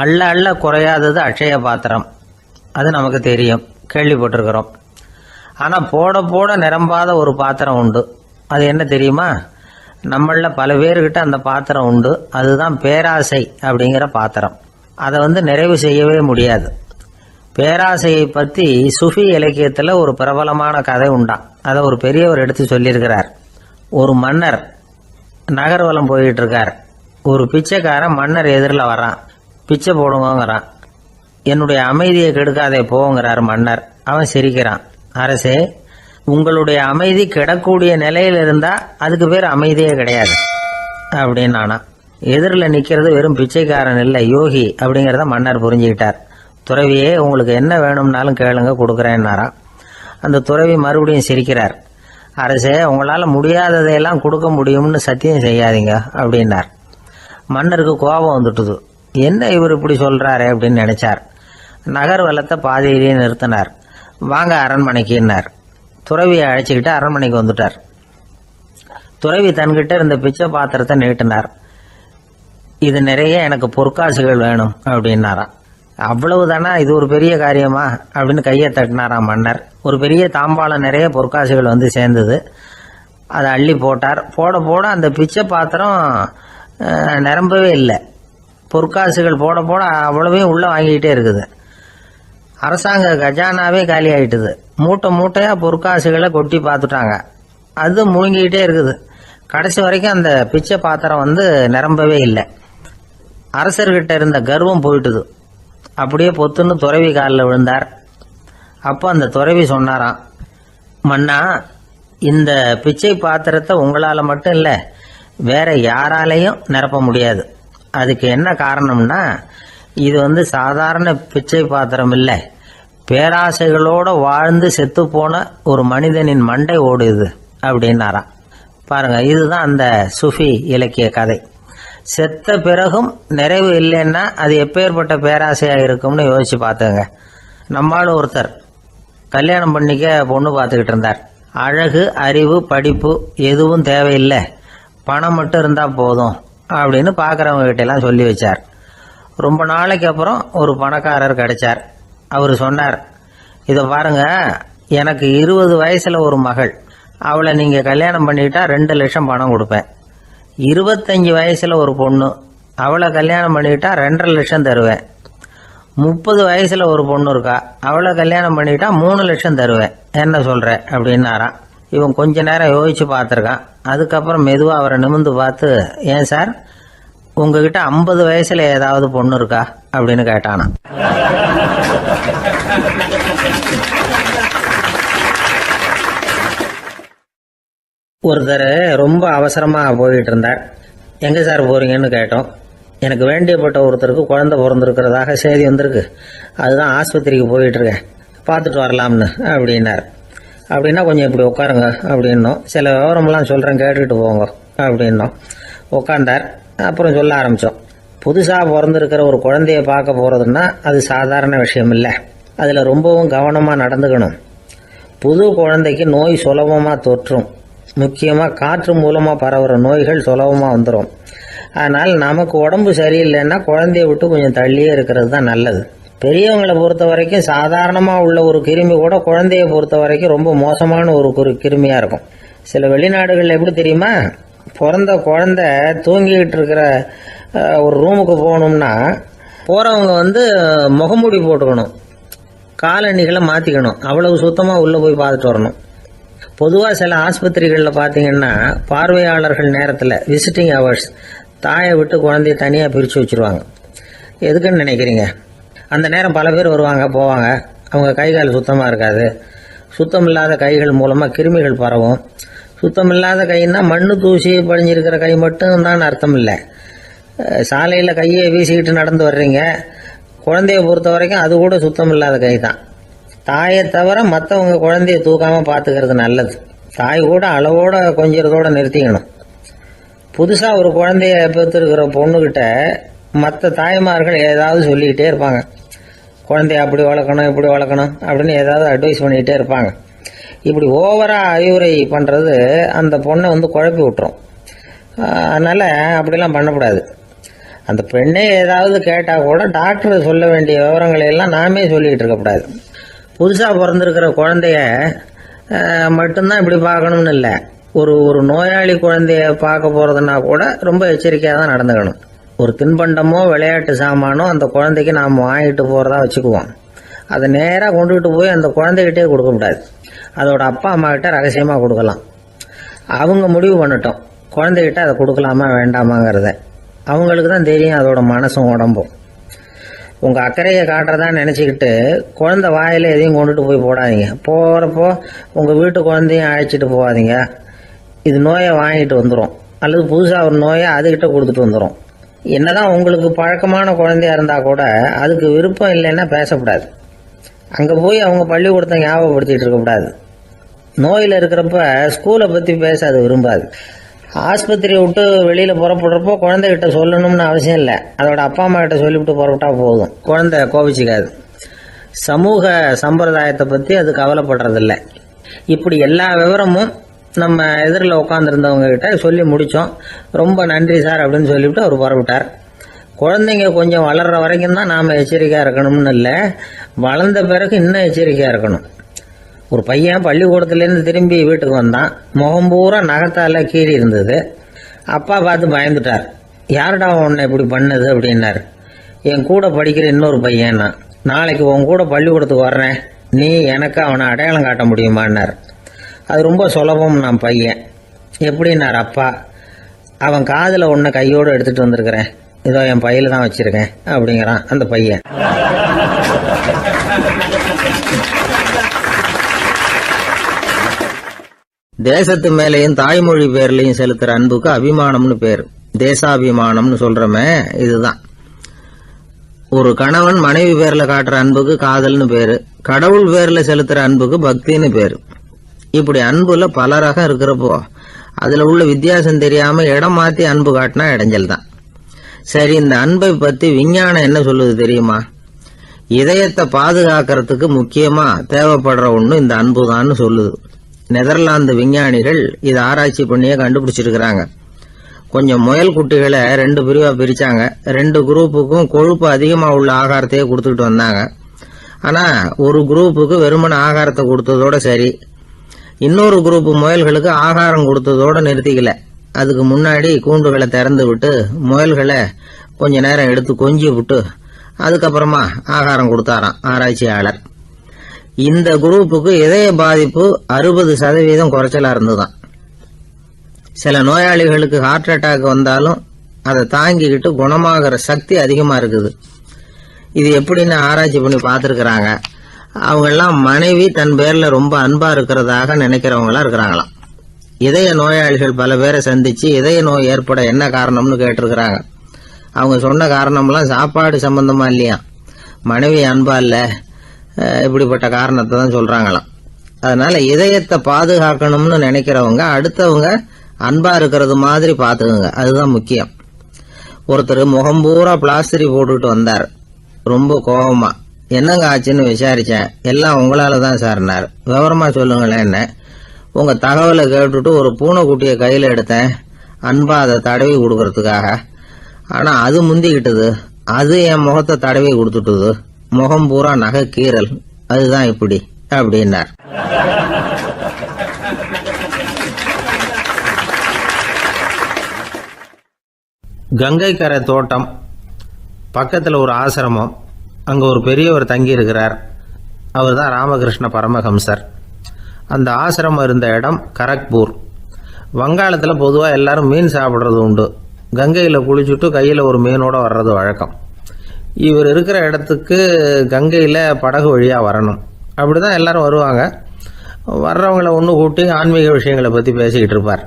அள்ள அள்ள குறையாதது அட்சய பாத்திரம், அது நமக்கு தெரியும், கேள்விப்பட்டிருக்கிறோம். ஆனால் போட போட நிரம்பாத ஒரு பாத்திரம் உண்டு. அது என்ன தெரியுமா? நம்மளில் பல பேர்கிட்ட அந்த பாத்திரம் உண்டு. அதுதான் பேராசை அப்படிங்கிற பாத்திரம். அதை நிறைவு செய்யவே முடியாது. பேராசையை பற்றி சுஃபி இலக்கியத்தில் ஒரு பிரபலமான கதை உண்டாம். அதை ஒரு பெரியவர் எடுத்து சொல்லியிருக்கிறார். ஒரு மன்னர் நகர்வலம் போயிட்டு இருக்கார். ஒரு பிச்சைக்காரன் மன்னர் எதிரில் வரான். பிச்சை போடுங்கிறான். என்னுடைய அமைதியை கெடுக்காதே போங்கிறார் மன்னர். அவன் சிரிக்கிறான். அரசே, உங்களுடைய அமைதி கெடக்கூடிய நிலையில் இருந்தா அதுக்கு பேர் அமைதியே கிடையாது அப்படின்னு. எதிரில் நிற்கிறது வெறும் பிச்சைக்காரன் இல்லை, யோகி அப்படிங்கிறத மன்னர் புரிஞ்சுக்கிட்டார். துறவியே, உங்களுக்கு என்ன வேணும்னாலும் கேளுங்க, கொடுக்குறேன்னாராம். அந்த துறவி மறுபடியும் சிரிக்கிறார். அரசே, உங்களால் முடியாததையெல்லாம் கொடுக்க முடியும்னு சத்தியம் செய்யாதீங்க அப்படின்னார். மன்னருக்கு கோபம் வந்துட்டுது. என்ன இவர் இப்படி சொல்றாரு அப்படின்னு நினைச்சார். நகர் வலத்தை பாதியிலேயே நிறுத்தினார். வாங்க அரண்மனைக்குன்னார். துறவியை அழைச்சிக்கிட்டு அரண்மனைக்கு வந்துட்டார். துறவி தன்கிட்ட இருந்த பிச்சை பாத்திரத்தை நீட்டினார். இது நிறைய எனக்கு பொற்காசுகள் வேணும் அப்படின்னாராம். அவ்வளவுதானா, இது ஒரு பெரிய காரியமா அப்படின்னு கையை தட்டினாராம் மன்னர். ஒரு பெரிய தாம்பாளம் நிறைய பொற்காசுகள் சேர்ந்தது. அதை அள்ளி போட்டார். போட போட அந்த பிச்சை பாத்திரம் நிரம்பவே இல்லை. பொற்காசுகள் போட போட அவ்வளவையும் உள்ள வாங்கிக்கிட்டே இருக்குது. அரசாங்க கஜானாவே காலி ஆயிட்டுது. மூட்டை மூட்டையா பொற்காசுகளை கொட்டி பார்த்துட்டாங்க. அது முழுங்கிக்கிட்டே இருக்குது. கடைசி வரைக்கும் அந்த பிச்சை பாத்திரம் நிரம்பவே இல்லை. அரசர்கிட்ட இருந்த கர்வம் போயிட்டுது. அப்படியே பொத்துன்னு துறவி காலில் விழுந்தார். அப்போ அந்த துறவி சொன்னாராம், மன்னா, இந்த பிச்சை பாத்திரத்தை உங்களால் மட்டும் இல்லை, வேற யாராலையும் நிரப்ப முடியாது. அதுக்கு என்ன காரணம்னா, இது சாதாரண பிச்சை பாத்திரம் இல்லை, பேராசைகளோட வாழ்ந்து செத்து போன ஒரு மனிதனின் மண்டை ஓடுது அப்படின்னாராம். பாருங்க, இதுதான் அந்த சுஃபி இலக்கிய கதை. செத்த பிறகும் நிறைவு இல்லைன்னா அது எப்பேற்பட்ட பேராசையா இருக்கும்னு யோசிச்சு பார்த்துங்க. நம்மால் ஒருத்தர் கல்யாணம் பண்ணிக்க பொண்ணு பார்த்துக்கிட்டு இருந்தார். அழகு, அறிவு, படிப்பு எதுவும் தேவையில்லை, பணம் மட்டும் இருந்தா போதும் அப்படின்னு பார்க்குறவங்க கிட்ட எல்லாம் சொல்லி வச்சார். ரொம்ப நாளைக்கு அப்புறம் ஒரு பணக்காரர் கிடைச்சார். அவர் சொன்னார், இதை பாருங்க, எனக்கு 20 வயசுல ஒரு மகள், அவளை நீங்க கல்யாணம் பண்ணிட்டா 2 லட்சம் பணம் கொடுப்பேன். 25 வயசுல ஒரு பொண்ணு, அவளை கல்யாணம் பண்ணிட்டா 2.5 லட்சம் தருவேன். 30 வயசுல ஒரு பொண்ணு இருக்கா, அவளை கல்யாணம் பண்ணிட்டா 3 லட்சம் தருவேன். என்ன சொல்ற அப்படின்னாராம். இவன் கொஞ்ச நேரம் யோசிச்சு பார்த்துருக்கான். அதுக்கப்புறம் மெதுவா அவரை நிமிந்து பார்த்து, ஏன் சார், உங்ககிட்ட 50 வயசுல ஏதாவது பொண்ணு இருக்கா அப்படின்னு கேட்டானா. ஒருத்தர் ரொம்ப அவசரமா போயிட்டு இருந்தார். எங்க சார் போறீங்கன்னு கேட்டோம். எனக்கு வேண்டியப்பட்ட ஒருத்தருக்கு குழந்தை பிறந்திருக்கிறதாக செய்தி வந்திருக்கு, அதுதான் ஆஸ்பத்திரிக்கு போயிட்டு இருக்கேன், பார்த்துட்டு வரலாம்னு அப்படின்னார். அப்படின்னா கொஞ்சம் இப்படி உட்காருங்க அப்படின்னோம். சில விவரம்லாம் சொல்றேன், கேட்டுக்கிட்டு போங்க அப்படின்னோம். உட்காந்தார். அப்புறம் சொல்ல ஆரம்பித்தோம். புதுசாக பிறந்திருக்கிற ஒரு குழந்தைய பார்க்க போகிறதுன்னா அது சாதாரண விஷயம் இல்லை. அதில் ரொம்பவும் கவனமாக நடந்துக்கணும். புது குழந்தைக்கு நோய் சுலபமாக தொற்றும். முக்கியமாக காற்று மூலமாக பரவுகிற நோய்கள் சுலபமாக வந்துடும். அதனால் நமக்கு உடம்பு சரியில்லைன்னா குழந்தைய விட்டு கொஞ்சம் தள்ளியே இருக்கிறது தான் நல்லது. பெரியவங்களை பொறுத்த வரைக்கும் சாதாரணமாக உள்ள ஒரு கிருமி கூட குழந்தைய பொறுத்த வரைக்கும் ரொம்ப மோசமான ஒரு கிருமியாக இருக்கும். சில வெளிநாடுகளில் எப்படி தெரியுமா, பிறந்த குழந்தை தூங்கிக்கிட்டு இருக்கிற ஒரு ரூமுக்கு போகணும்னா போகிறவங்க முகமூடி போட்டுக்கணும், காலணிகளை மாற்றிக்கணும், அவ்வளவு சுத்தமாக உள்ளே போய் பார்த்துட்டு வரணும். பொதுவாக சில ஆஸ்பத்திரிகளில் பார்த்தீங்கன்னா பார்வையாளர்கள் நேரத்தில் விசிட்டிங் ஹவர்ஸ் தாயை விட்டு குழந்தைய தனியாக பிரித்து வச்சுருவாங்க. எதுக்குன்னு நினைக்கிறீங்க? அந்த நேரம் பல பேர் வருவாங்க போவாங்க, அவங்க கை கால் சுத்தமாக இருக்காது. சுத்தம் இல்லாத கைகள் மூலமாக கிருமிகள் பரவும். சுத்தம் இல்லாத கைன்னா மண்ணு தூசி படிஞ்சிருக்கிற கை மட்டும் தான் அர்த்தம் இல்லை. சாலையில் கையை வீசிக்கிட்டு நடந்து வர்றீங்க, குழந்தைய பொறுத்த வரைக்கும் அது கூட சுத்தம் இல்லாத கை தான். தாயை தவிர மற்றவங்க குழந்தைய தூக்காமல் பார்த்துக்கிறது நல்லது. தாய் கூட அளவோட கொஞ்சிறதோட நிறுத்திக்கணும். புதுசாக ஒரு குழந்தைய பெற்றிருக்கிற பொண்ணுகிட்ட மற்ற தாய்மார்கள் ஏதாவது சொல்லிக்கிட்டே இருப்பாங்க. குழந்தைய அப்படி வளர்க்கணும் இப்படி வளர்க்கணும் அப்படின்னு ஏதாவது அட்வைஸ் பண்ணிக்கிட்டே இருப்பாங்க. இப்படி ஓவராக அறிவுரை பண்ணுறது அந்த பொண்ணை குழப்பி விட்டுரும். அதனால் அப்படிலாம் பண்ணக்கூடாது. அந்த பெண்ணே ஏதாவது கேட்டால் கூட டாக்டர் சொல்ல வேண்டிய விவரங்களை எல்லாம் நாமே சொல்லிக்கிட்டு இருக்கக்கூடாது. புதுசாக பிறந்திருக்கிற குழந்தைய மட்டும்தான் இப்படி பார்க்கணும்னு இல்லை. ஒரு நோயாளி குழந்தைய பார்க்க போகிறதுனா கூட ரொம்ப எச்சரிக்கையாக தான் நடந்துக்கணும். ஒரு தின்பண்டமோ விளையாட்டு சாமானோ அந்த குழந்தைக்கு நாம் வாங்கிட்டு போகிறதா வச்சுக்குவோம். அதை நேராக கொண்டுகிட்டு போய் அந்த குழந்தைகிட்டே கொடுக்கக்கூடாது. அதோட அப்பா அம்மா கிட்ட ரகசியமாக கொடுக்கலாம். அவங்க முடிவு பண்ணட்டும் குழந்தைகிட்ட அதை கொடுக்கலாமா வேண்டாமாங்கிறத. அவங்களுக்கு தான் தெரியும் அதோட மனசும் உடம்பும். உங்கள் அக்கறையை காட்டுறதா நினச்சிக்கிட்டு குழந்தை வாயில் எதையும் கொண்டுட்டு போய் போடாதீங்க. போகிறப்போ உங்கள் வீட்டு குழந்தையும் அழைச்சிட்டு போகாதீங்க. இது நோயை வாங்கிட்டு வந்துடும், அல்லது புதுசாக ஒரு நோயை அதுக்கிட்ட கொடுத்துட்டு வந்துடும். என்னதான் உங்களுக்கு பழக்கமான குழந்தையா இருந்தால் கூட அதுக்கு விருப்பம் இல்லைன்னா பேசக்கூடாது. அங்கே போய் அவங்க பள்ளிக்கூடத்தை ஞாபகப்படுத்திகிட்டு இருக்கக்கூடாது. நோயில் இருக்கிறப்ப ஸ்கூலை பற்றி பேச அது விரும்பாது. ஆஸ்பத்திரியை விட்டு வெளியில் புறப்படுறப்போ குழந்தைகிட்ட சொல்லணும்னு அவசியம் இல்லை. அதோட அப்பா அம்மா கிட்ட சொல்லிவிட்டு புறப்பட்டா போதும். குழந்தை கோபிச்சிக்காது. சமூக சம்பிரதாயத்தை பற்றி அது கவலைப்படுறதில்லை. இப்படி எல்லா விவரமும் நம்ம எதிரில் உட்காந்துருந்தவங்க கிட்ட சொல்லி முடித்தோம். ரொம்ப நன்றி சார் அப்படின்னு சொல்லிவிட்டு அவர் புறப்பட்டார். குழந்தைங்க கொஞ்சம் வளர்கிற வரைக்கும் தான் நாம் எச்சரிக்கையாக இருக்கணும்னு இல்லை, வளர்ந்த பிறகு இன்னும் எச்சரிக்கையாக இருக்கணும். ஒரு பையன் பள்ளிக்கூடத்துலேருந்து திரும்பி வீட்டுக்கு வந்தான். முகம் பூரா நகத்தால் கீறி இருந்தது. அப்பா பார்த்து பயந்துட்டார். யாருடா உன்னை இப்படி பண்ணது அப்படின்னாரு. என் கூட படிக்கிற இன்னொரு பையன். நாளைக்கு உன் கூட பள்ளிக்கூடத்துக்கு வர்றேன், நீ எனக்கு அவனை அடையாளம் காட்ட முடியுமான்னார். அது ரொம்ப சுலபம் நான் பையன். எப்படின்னார் அப்பா. அவன் காதில் ஒன்றை கையோடு எடுத்துகிட்டு வந்திருக்கிறேன், இதோ என் பையில தான் வச்சுருக்கேன் அப்படிங்கிறான் அந்த பையன். தேசத்து மேலேயும் தாய்மொழி பேர்லையும் செலுத்துற அன்புக்கு அபிமானம்னு பேர். தேசாபிமானம்னு சொல்றமே இதுதான். ஒரு கணவன் மனைவி பேர்ல காட்டுற அன்புக்கு காதல்னு பேரு. கடவுள் பேர்ல செலுத்துற அன்புக்கு பக்தின்னு பேரு. இப்படி அன்புல பல ரகம் இருக்கிறப்போ அதுல உள்ள வித்தியாசம் தெரியாம இடம் மாத்தி அன்பு காட்டினா இடைஞ்சல் தான். சரி, இந்த அன்பை பத்தி விஞ்ஞானம் என்ன சொல்லுது தெரியுமா? இதயத்தை பாதுகாக்கிறதுக்கு முக்கியமா தேவைப்படுற ஒண்ணு இந்த அன்புதான்னு சொல்லுது. நெதர்லாந்து விஞ்ஞானிகள் இதை ஆராய்ச்சி பண்ணியே கண்டுபிடிச்சிருக்கிறாங்க. கொஞ்சம் முயல் குட்டிகளை 2 பிரிவா பிரிச்சாங்க. 2 குரூப்புக்கும் கொழுப்பு அதிகமா உள்ள ஆகாரத்தையே கொடுத்துக்கிட்டு வந்தாங்க. ஆனா ஒரு குரூப்புக்கு வெறுமன ஆகாரத்தை கொடுத்ததோட சரி, இன்னொரு குரூப் முயல்களுக்கு ஆகாரம் கொடுத்ததோட நிறுத்திக்கல. அதுக்கு முன்னாடி கூண்டுகளை திறந்து விட்டு முயல்களை கொஞ்ச நேரம் எடுத்து கொஞ்சி விட்டு அதுக்கப்புறமா ஆகாரம் கொடுத்தாராம் ஆராய்ச்சியாளர். இந்த குரூப்புக்கு இதய பாதிப்பு 60% குறைச்சலா இருந்துதான். சில நோயாளிகளுக்கு ஹார்ட் அட்டாக் வந்தாலும் அதை தாங்கிக்கிட்டு குணமாகிற சக்தி அதிகமா இருக்குது. இது எப்படின்னு ஆராய்ச்சி பண்ணி பார்த்துருக்கிறாங்க. அவங்கெல்லாம் மனைவி தன் பேர்ல ரொம்ப அன்பா இருக்கிறதாக நினைக்கிறவங்களா இருக்கிறாங்களாம். இதய நோயாளிகள் பல பேரை சந்திச்சு இதய நோய் ஏற்பட என்ன காரணம்னு கேட்டிருக்கிறாங்க. அவங்க சொன்ன காரணம்லாம் சாப்பாடு சம்பந்தமா இல்லையா, மனைவி அன்பா இல்ல, இப்படிப்பட்ட காரணத்தை தான் சொல்றாங்களாம். அதனால இதயத்தை பாதுகாக்கணும்னு நினைக்கிறவங்க அடுத்தவங்க அன்பா இருக்கிறது மாதிரி பாத்துக்குங்க, அதுதான் முக்கியம். ஒருத்தர் முகம் பூரா பிளாஸ்டரி போட்டுக்கிட்டு வந்தார். ரொம்ப கோபமா, என்னங்க ஆச்சுன்னு விசாரிச்சேன். எல்லாம் உங்களால தான் சார்னார். விவரமா சொல்லுங்களேன். என்ன உங்க தகவலை கேட்டுட்டு ஒரு பூனைக்குட்டியை கையில எடுத்தேன், அன்பா அதை தடவி கொடுக்கறதுக்காக. ஆனா அது முந்திக்கிட்டது, அது என் முகத்தை தடவி கொடுத்துட்டுது, முகம் பூரா நகை கீறல், அதுதான் இப்படி அப்படின்னார். கங்கை கரை தோட்டம் பக்கத்தில் ஒரு ஆசிரமம். அங்கே ஒரு பெரியவர் தங்கி இருக்கிறார். அவர் தான் ராமகிருஷ்ண பரமஹம்சர். அந்த ஆசிரமம் இருந்த இடம் கரக்பூர். வங்காளத்தில் பொதுவாக எல்லாரும் மீன் சாப்பிட்றது உண்டு. கங்கையில் குளிச்சுட்டு கையில் ஒரு மீனோட வர்றது வழக்கம். இவர் இருக்கிற இடத்துக்கு கங்கையில் படகு வழியாக வரணும். அப்படி தான் எல்லாரும் வருவாங்க. வர்றவங்களை ஒன்று கூட்டி ஆன்மீக விஷயங்களை பற்றி பேசிக்கிட்டு இருப்பார்.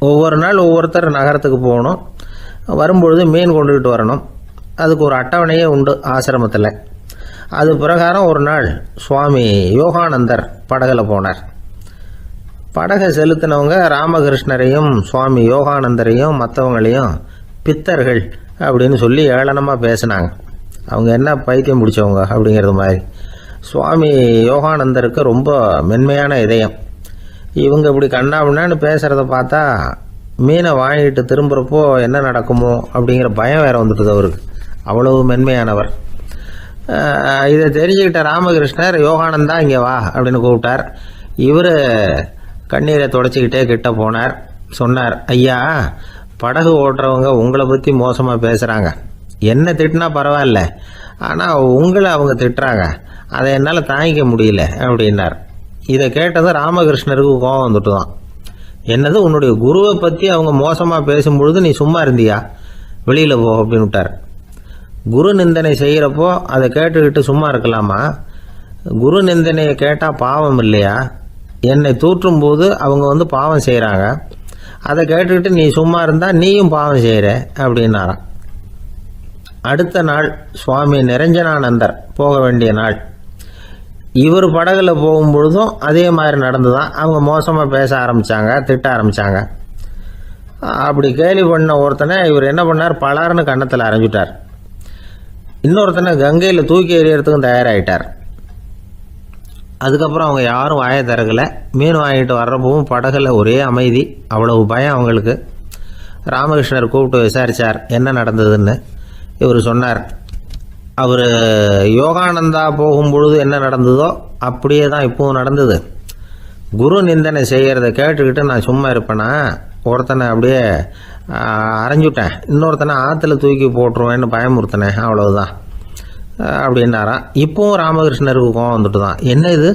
ஒவ்வொரு நாள் ஒவ்வொருத்தர் நகரத்துக்கு போகணும். வரும்பொழுது மீன் கொண்டுகிட்டு வரணும். அதுக்கு ஒரு அட்டவணையே உண்டு ஆசிரமத்தில். அது பிரகாரம் ஒரு நாள் சுவாமி யோகானந்தர் படகுல போனார். படகை செலுத்தினவங்க ராமகிருஷ்ணரையும் சுவாமி யோகானந்தரையும் மற்றவங்களையும் பித்தர்கள் அப்படின்னு சொல்லி ஏளனமாக பேசினாங்க. அவங்க என்ன பைத்தியம் பிடிச்சவங்க அப்படிங்கிறது மாதிரி. சுவாமி யோகானந்தருக்கு ரொம்ப மென்மையான இதயம். இவங்க இப்படி கண்ணாபின்னான்னு பேசுகிறத பார்த்தா மீனை வாங்கிட்டு திரும்புகிறப்போ என்ன நடக்குமோ அப்படிங்கிற பயம் வேறு வந்துட்டுது அவருக்கு. அவ்வளவு மென்மையானவர். இதை தெரிஞ்சுக்கிட்ட ராமகிருஷ்ணர், யோகானந்தா இங்கே வா அப்படின்னு கூப்பிட்டார். இவர் கண்ணீரை தொடச்சிக்கிட்டே கிட்ட போனார். சொன்னார், ஐயா, படகு ஓட்டுறவங்க உங்களை பற்றி மோசமாக பேசுகிறாங்க. என்ன திட்டினா பரவாயில்ல, ஆனால் உங்களை அவங்க திட்டுறாங்க, அதை என்னால் தாங்கிக்க முடியல அப்படின்னார். இதை கேட்டதும் ராமகிருஷ்ணருக்கு கோபம் வந்துட்டு தான். என்னது, உன்னுடைய குருவை பற்றி அவங்க மோசமாக பேசும்பொழுது நீ சும்மா இருந்தியா? வெளியில் போ அப்படின்னு விட்டார். குரு நிந்தனை செய்கிறப்போ அதை கேட்டுக்கிட்டு சும்மா இருக்கலாமா? குரு நிந்தனையை கேட்டால் பாவம் இல்லையா? என்னை தூற்றும் போது அவங்க பாவம் செய்கிறாங்க, அதை கேட்டுக்கிட்டு நீ சும்மா இருந்தால் நீயும் பாவம் செய்கிற அப்படின்னாராம். அடுத்த நாள் சுவாமி நிரஞ்சனானந்தர் போக வேண்டிய நாள். இவர் படகுல போகும்பொழுதும் அதே மாதிரி நடந்துதான். அவங்க மோசமாக பேச ஆரம்பித்தாங்க, திட்ட ஆரம்பித்தாங்க. அப்படி கேலி பண்ண ஒருத்தனை இவர் என்ன பண்ணார், பலார்னு கன்னத்தில் அரைஞ்சிட்டார். இன்னொருத்தனை கங்கையில் தூக்கி எறியறதுக்கும் தயாராகிட்டார். அதுக்கப்புறம் அவங்க யாரும் வாயை திறக்கலை. மீன் வாங்கிட்டு வர்றப்பவும் படகுல ஒரே அமைதி, அவ்வளவு பயம் அவங்களுக்கு. ராமகிருஷ்ணர் கூப்பிட்டு விசாரித்தார் என்ன நடந்ததுன்னு. இவர் சொன்னார், அவர் யோகானந்தா போகும்பொழுது என்ன நடந்ததோ அப்படியே தான் இப்போவும் நடந்தது. குரு நிந்தனை செய்கிறத கேட்டுக்கிட்டு நான் சும்மா இருப்பேனா? ஒருத்தனை அப்படியே அரைஞ்சுட்டேன், இன்னொருத்தனை ஆற்றுல தூக்கி போட்டுருவேன்னு பயமுறுத்தினேன், அவ்வளவுதான் அப்படின்னாராம். இப்போவும் ராமகிருஷ்ணருக்கு கோபம் வந்துட்டு தான். என்ன இது,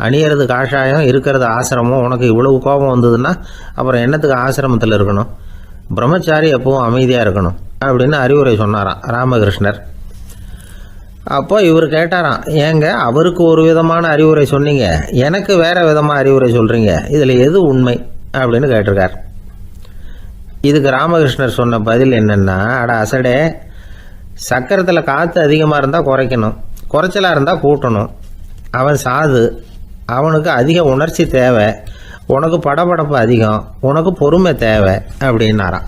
அணியறது காஷாயம், இருக்கிறது ஆசிரமம், உனக்கு இவ்வளவு கோபம் வந்ததுன்னா அப்புறம் என்னத்துக்கு ஆசிரமத்தில் இருக்கணும்? பிரம்மச்சாரி எப்பவும் அமைதியாக இருக்கணும் அப்படின்னு அறிவுரை சொன்னாராம் ராமகிருஷ்ணர். அப்போ இவர் கேட்டாராம், ஏங்க அவருக்கு ஒரு விதமான அறிவுரை சொன்னீங்க, எனக்கு வேறு விதமாக அறிவுரை சொல்கிறீங்க, இதில் எது உண்மை அப்படின்னு கேட்டிருக்கார். இதுக்கு ராமகிருஷ்ணர் சொன்ன பதில் என்னென்னா, அட அசடே, சக்கரத்தில் காற்று அதிகமாக இருந்தால் குறைக்கணும், குறைச்சலாக இருந்தால் கூட்டணும். அவன் சாது, அவனுக்கு அதிக உணர்ச்சி தேவை, உனக்கு படபடப்பு அதிகம், உனக்கு பொறுமை தேவை அப்படின்னாராம்.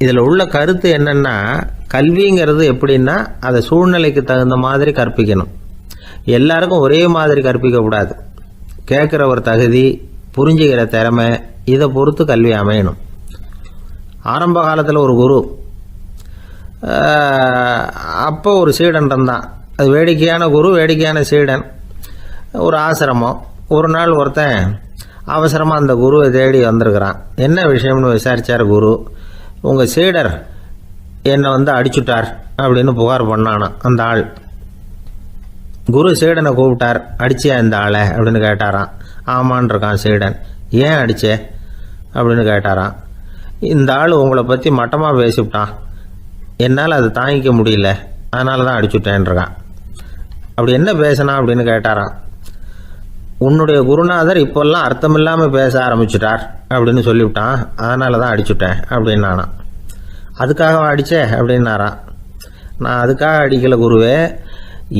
இதில் உள்ள கருத்து என்னென்னா, கல்விங்கிறது எப்படின்னா அதை சூழ்நிலைக்கு தகுந்த மாதிரி கற்பிக்கணும். எல்லாருக்கும் ஒரே மாதிரி கற்பிக்கக்கூடாது. கேட்குற ஒரு தகுதி, புரிஞ்சுக்கிற திறமை, இதை பொறுத்து கல்வி அமையணும். ஆரம்ப காலத்தில் ஒரு குரு, அப்போ ஒரு சீடன் இருந்தான். அது வேடிக்கையான குரு, வேடிக்கையான சீடன். ஒரு ஆசிரமம். ஒரு நாள் ஒருத்தன் அவசரமாக அந்த குருவை தேடி வந்திருக்கிறான். என்ன விஷயம்னு விசாரித்தார் குரு. உங்கள் சீடர் என்னை அடிச்சுட்டார் அப்படின்னு புகார் பண்ணானா அந்த ஆள். குரு சீடனை கூப்பிட்டார். அடிச்சியா இந்த ஆளை அப்படின்னு கேட்டாராம். ஆமான் இருக்கான் சீடன். ஏன் அடிச்சே அப்படின்னு கேட்டாராம். இந்த ஆள் உங்களை பற்றி மட்டமாக பேசிவிட்டான், என்னால் அதை தாங்கிக்க முடியல, அதனால தான் அடிச்சுட்டேன்ருக்கான். அப்படி என்ன பேசினா அப்படின்னு கேட்டாராம். உன்னுடைய குருநாதர் இப்போல்லாம் அர்த்தமில்லாமல் பேச ஆரம்பிச்சுட்டார் அப்படின்னு சொல்லிவிட்டான், அதனால தான் அடிச்சுட்டேன் அப்படின்னானா. அதுக்காக அடித்தே அப்படின்னாராம். நான் அதுக்காக அடிக்கலை குருவே,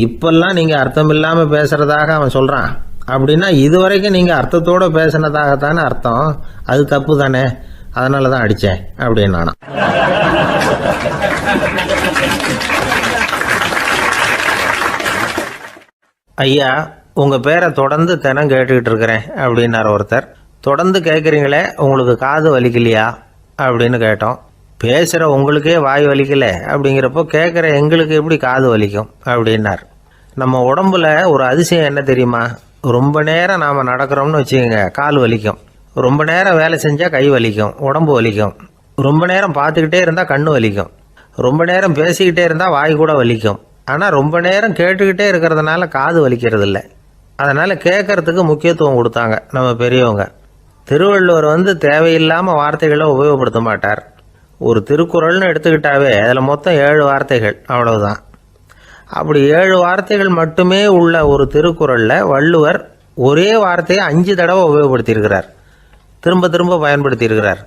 இப்பெல்லாம் நீங்கள் அர்த்தமில்லாமல் பேசுகிறதாக அவன் சொல்கிறான், அப்படின்னா இதுவரைக்கும் நீங்கள் அர்த்தத்தோடு பேசினதாகத்தானே அர்த்தம், அது தப்பு தானே, அதனால தான் அடித்தேன் அப்படின்னானா. ஐயா, உங்கள் பேரை தொடர்ந்து தினம் கேட்டுக்கிட்டு இருக்கிறேன் அப்படின்னார் ஒருத்தர். தொடர்ந்து கேட்குறீங்களே, உங்களுக்கு காது வலிக்கலையா அப்படின்னு கேட்டோம். பேசுகிற உங்களுக்கே வாய் வலிக்கலை அப்படிங்கிறப்போ கேட்குற எங்களுக்கு எப்படி காது வலிக்கும் அப்படின்னார். நம்ம உடம்புல ஒரு அதிசயம் என்ன தெரியுமா? ரொம்ப நேரம் நாம் நடக்கிறோம்னு வச்சுக்கோங்க, கால் வலிக்கும். ரொம்ப நேரம் வேலை செஞ்சால் கை வலிக்கும், உடம்பு வலிக்கும். ரொம்ப நேரம் பார்த்துக்கிட்டே இருந்தால் கண்ணு வலிக்கும். ரொம்ப நேரம் பேசிக்கிட்டே இருந்தால் வாய் கூட வலிக்கும். ஆனால் ரொம்ப நேரம் கேட்டுக்கிட்டே இருக்கிறதுனால காது வலிக்கிறது இல்லை. அதனால் கேட்கறதுக்கு முக்கியத்துவம் கொடுத்தாங்க நம்ம பெரியவங்க. திருவள்ளுவர் தேவையில்லாமல் வார்த்தைகளை உபயோகப்படுத்த மாட்டார். ஒரு திருக்குறள்னு எடுத்துக்கிட்டாவே அதில் மொத்தம் 7 வார்த்தைகள், அவ்வளவுதான். அப்படி 7 வார்த்தைகள் மட்டுமே உள்ள ஒரு திருக்குறளில் வள்ளுவர் ஒரே வார்த்தையை 5 தடவை உபயோகப்படுத்தியிருக்கிறார், திரும்ப திரும்ப பயன்படுத்தியிருக்கிறார்.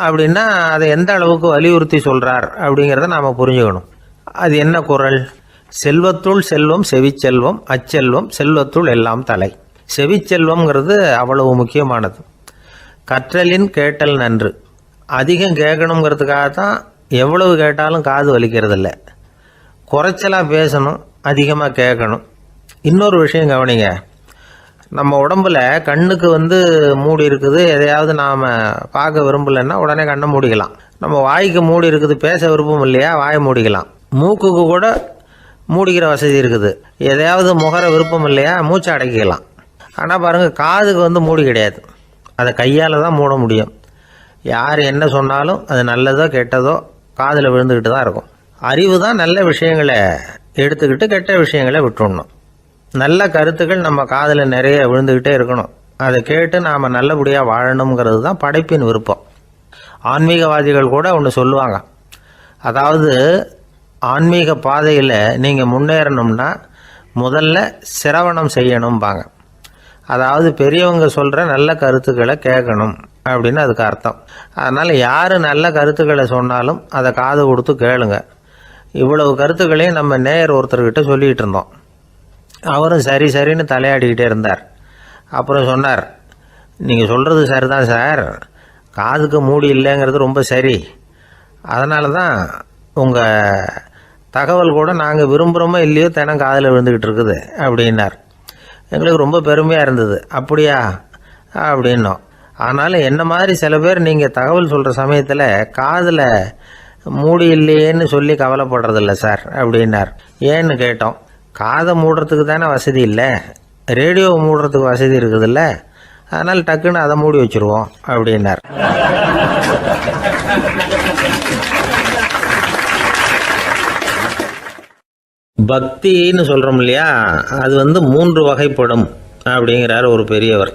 அப்படின்னா அதை எந்த அளவுக்கு வலியுறுத்தி சொல்கிறார் அப்படிங்கிறத நாம் புரிஞ்சுக்கணும். அது என்ன குறள்? செல்வத்துள் செல்வம் செவிச்செல்வம், அச்செல்வம் செல்வத்துள் எல்லாம் தலை. செவிச்செல்வம்ங்கிறது அவ்வளவு முக்கியமானது. கற்றலின் கேட்டல் நன்று. அதிகம் கேட்கணுங்கிறதுக்காக தான் எவ்வளவு கேட்டாலும் காது வலிக்கிறது இல்லை. குறைச்சலாக பேசணும், அதிகமாக கேட்கணும். இன்னொரு விஷயம் கவனிங்க. நம்ம உடம்புல கண்ணுக்கு மூடி இருக்குது, எதையாவது நாம் பார்க்க விரும்பலைன்னா உடனே கண்ணை மூடிக்கலாம். நம்ம வாய்க்கு மூடி இருக்குது, பேச விருப்பம் இல்லையா, வாயை மூடிக்கலாம். மூக்குக்கு கூட மூடிக்கிற வசதி இருக்குது, எதையாவது முகர விருப்பம் இல்லையா, மூச்சை அடக்கிக்கலாம். ஆனால் பாருங்கள், காதுக்கு மூடி கிடையாது, அதை கையால் தான் மூட முடியும். யார் என்ன சொன்னாலும் அது நல்லதோ கெட்டதோ காதில் விழுந்துக்கிட்டு தான் இருக்கும். அறிவு தான் நல்ல விஷயங்களை எடுத்துக்கிட்டு கெட்ட விஷயங்களை விட்டுடணும். நல்ல கருத்துக்கள் நம்ம காதில் நிறைய விழுந்துக்கிட்டே இருக்கணும். அதை கேட்டு நாம் நல்லபடியாக வாழணுங்கிறது தான் படைப்பின் விருப்பம். ஆன்மீகவாதிகள் கூட ஒன்று சொல்லுவாங்க, அதாவது ஆன்மீக பாதையில் நீங்கள் முன்னேறணும்னா முதல்ல சிரவணம் செய்யணும்பாங்க. அதாவது பெரியவங்க சொல்கிற நல்ல கருத்துக்களை கேட்கணும் அப்படின்னு அதுக்கு அர்த்தம். அதனால் யார் நல்ல கருத்துக்களை சொன்னாலும் அதை காது கொடுத்து கேளுங்க. இவ்வளவு கருத்துக்களையும் நம்ம நேயர் ஒருத்தர்கிட்ட சொல்லிகிட்டு இருந்தோம். அவரும் சரி சரின்னு தலையாடிக்கிட்டே இருந்தார். அப்புறம் சொன்னார், நீங்கள் சொல்கிறது சரிதான் சார், காதுக்கு மூடி இல்லைங்கிறது ரொம்ப சரி, அதனால தான் உங்கள் தகவல் கூட நாங்கள் விரும்புகிறோமோ இல்லையோ தினம் காதில் விழுந்துக்கிட்டு இருக்குது அப்படின்னார். எங்களுக்கு ரொம்ப பெருமையாக இருந்தது. அப்படியா அப்படின்னோம். ஆனாலும் என்ன மாதிரி சில பேர் நீங்கள் தகவல் சொல்கிற சமயத்தில் காதில் மூடி இல்லையேன்னு சொல்லி கவலைப்படுறதில்ல சார் அப்படின்னார். ஏன்னு கேட்டோம். காதை மூடுறதுக்கு தானே வசதி இல்லை, ரேடியோவை மூடுறதுக்கு வசதி இருக்குதுல்ல, அதனால் டக்குன்னு அதை மூடி வச்சுருவோம் அப்படின்னார். பக்தின்னு சொல்கிறோம் இல்லையா, அது 3 வகைப்படும் அப்படிங்கிறார் ஒரு பெரியவர்.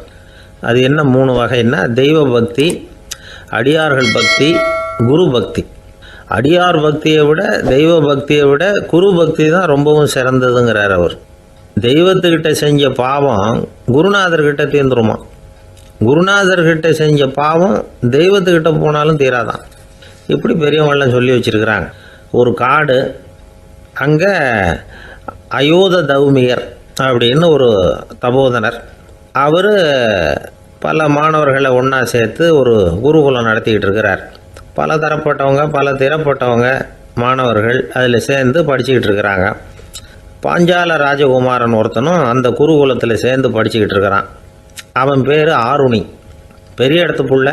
அது என்ன 3 வகைன்னா, தெய்வ பக்தி, அடியார்கள் பக்தி, குரு பக்தி. அடியார் பக்தியை விட தெய்வ பக்தியை விட குரு பக்தி தான் ரொம்பவும் சிறந்ததுங்கிறார் அவர். தெய்வத்துக்கிட்ட செஞ்ச பாவம் குருநாதர்கிட்ட தீர்ந்துருமா, குருநாதர்கிட்ட செஞ்ச பாவம் தெய்வத்துக்கிட்ட போனாலும் தீராதான். இப்படி பெரியவங்களாம் சொல்லி வச்சுருக்கிறாங்க. ஒரு காடு, அங்கே அயோத தௌமியர் அப்படின்னு ஒரு தபோதனர், அவர் பல மாணவர்களை ஒன்றா சேர்த்து ஒரு குருகுலம் நடத்திக்கிட்டு இருக்கிறார். பல தரப்பட்டவங்க பல திறப்பட்டவங்க மாணவர்கள் அதில் சேர்ந்து படிச்சுக்கிட்டு இருக்கிறாங்க. பாஞ்சால ராஜகுமாரன் ஒருத்தனும் அந்த குருகுலத்தில் சேர்ந்து படிச்சுக்கிட்டு இருக்கிறான். அவன் பேர் ஆருணி. பெரிய இடத்து புள்ள,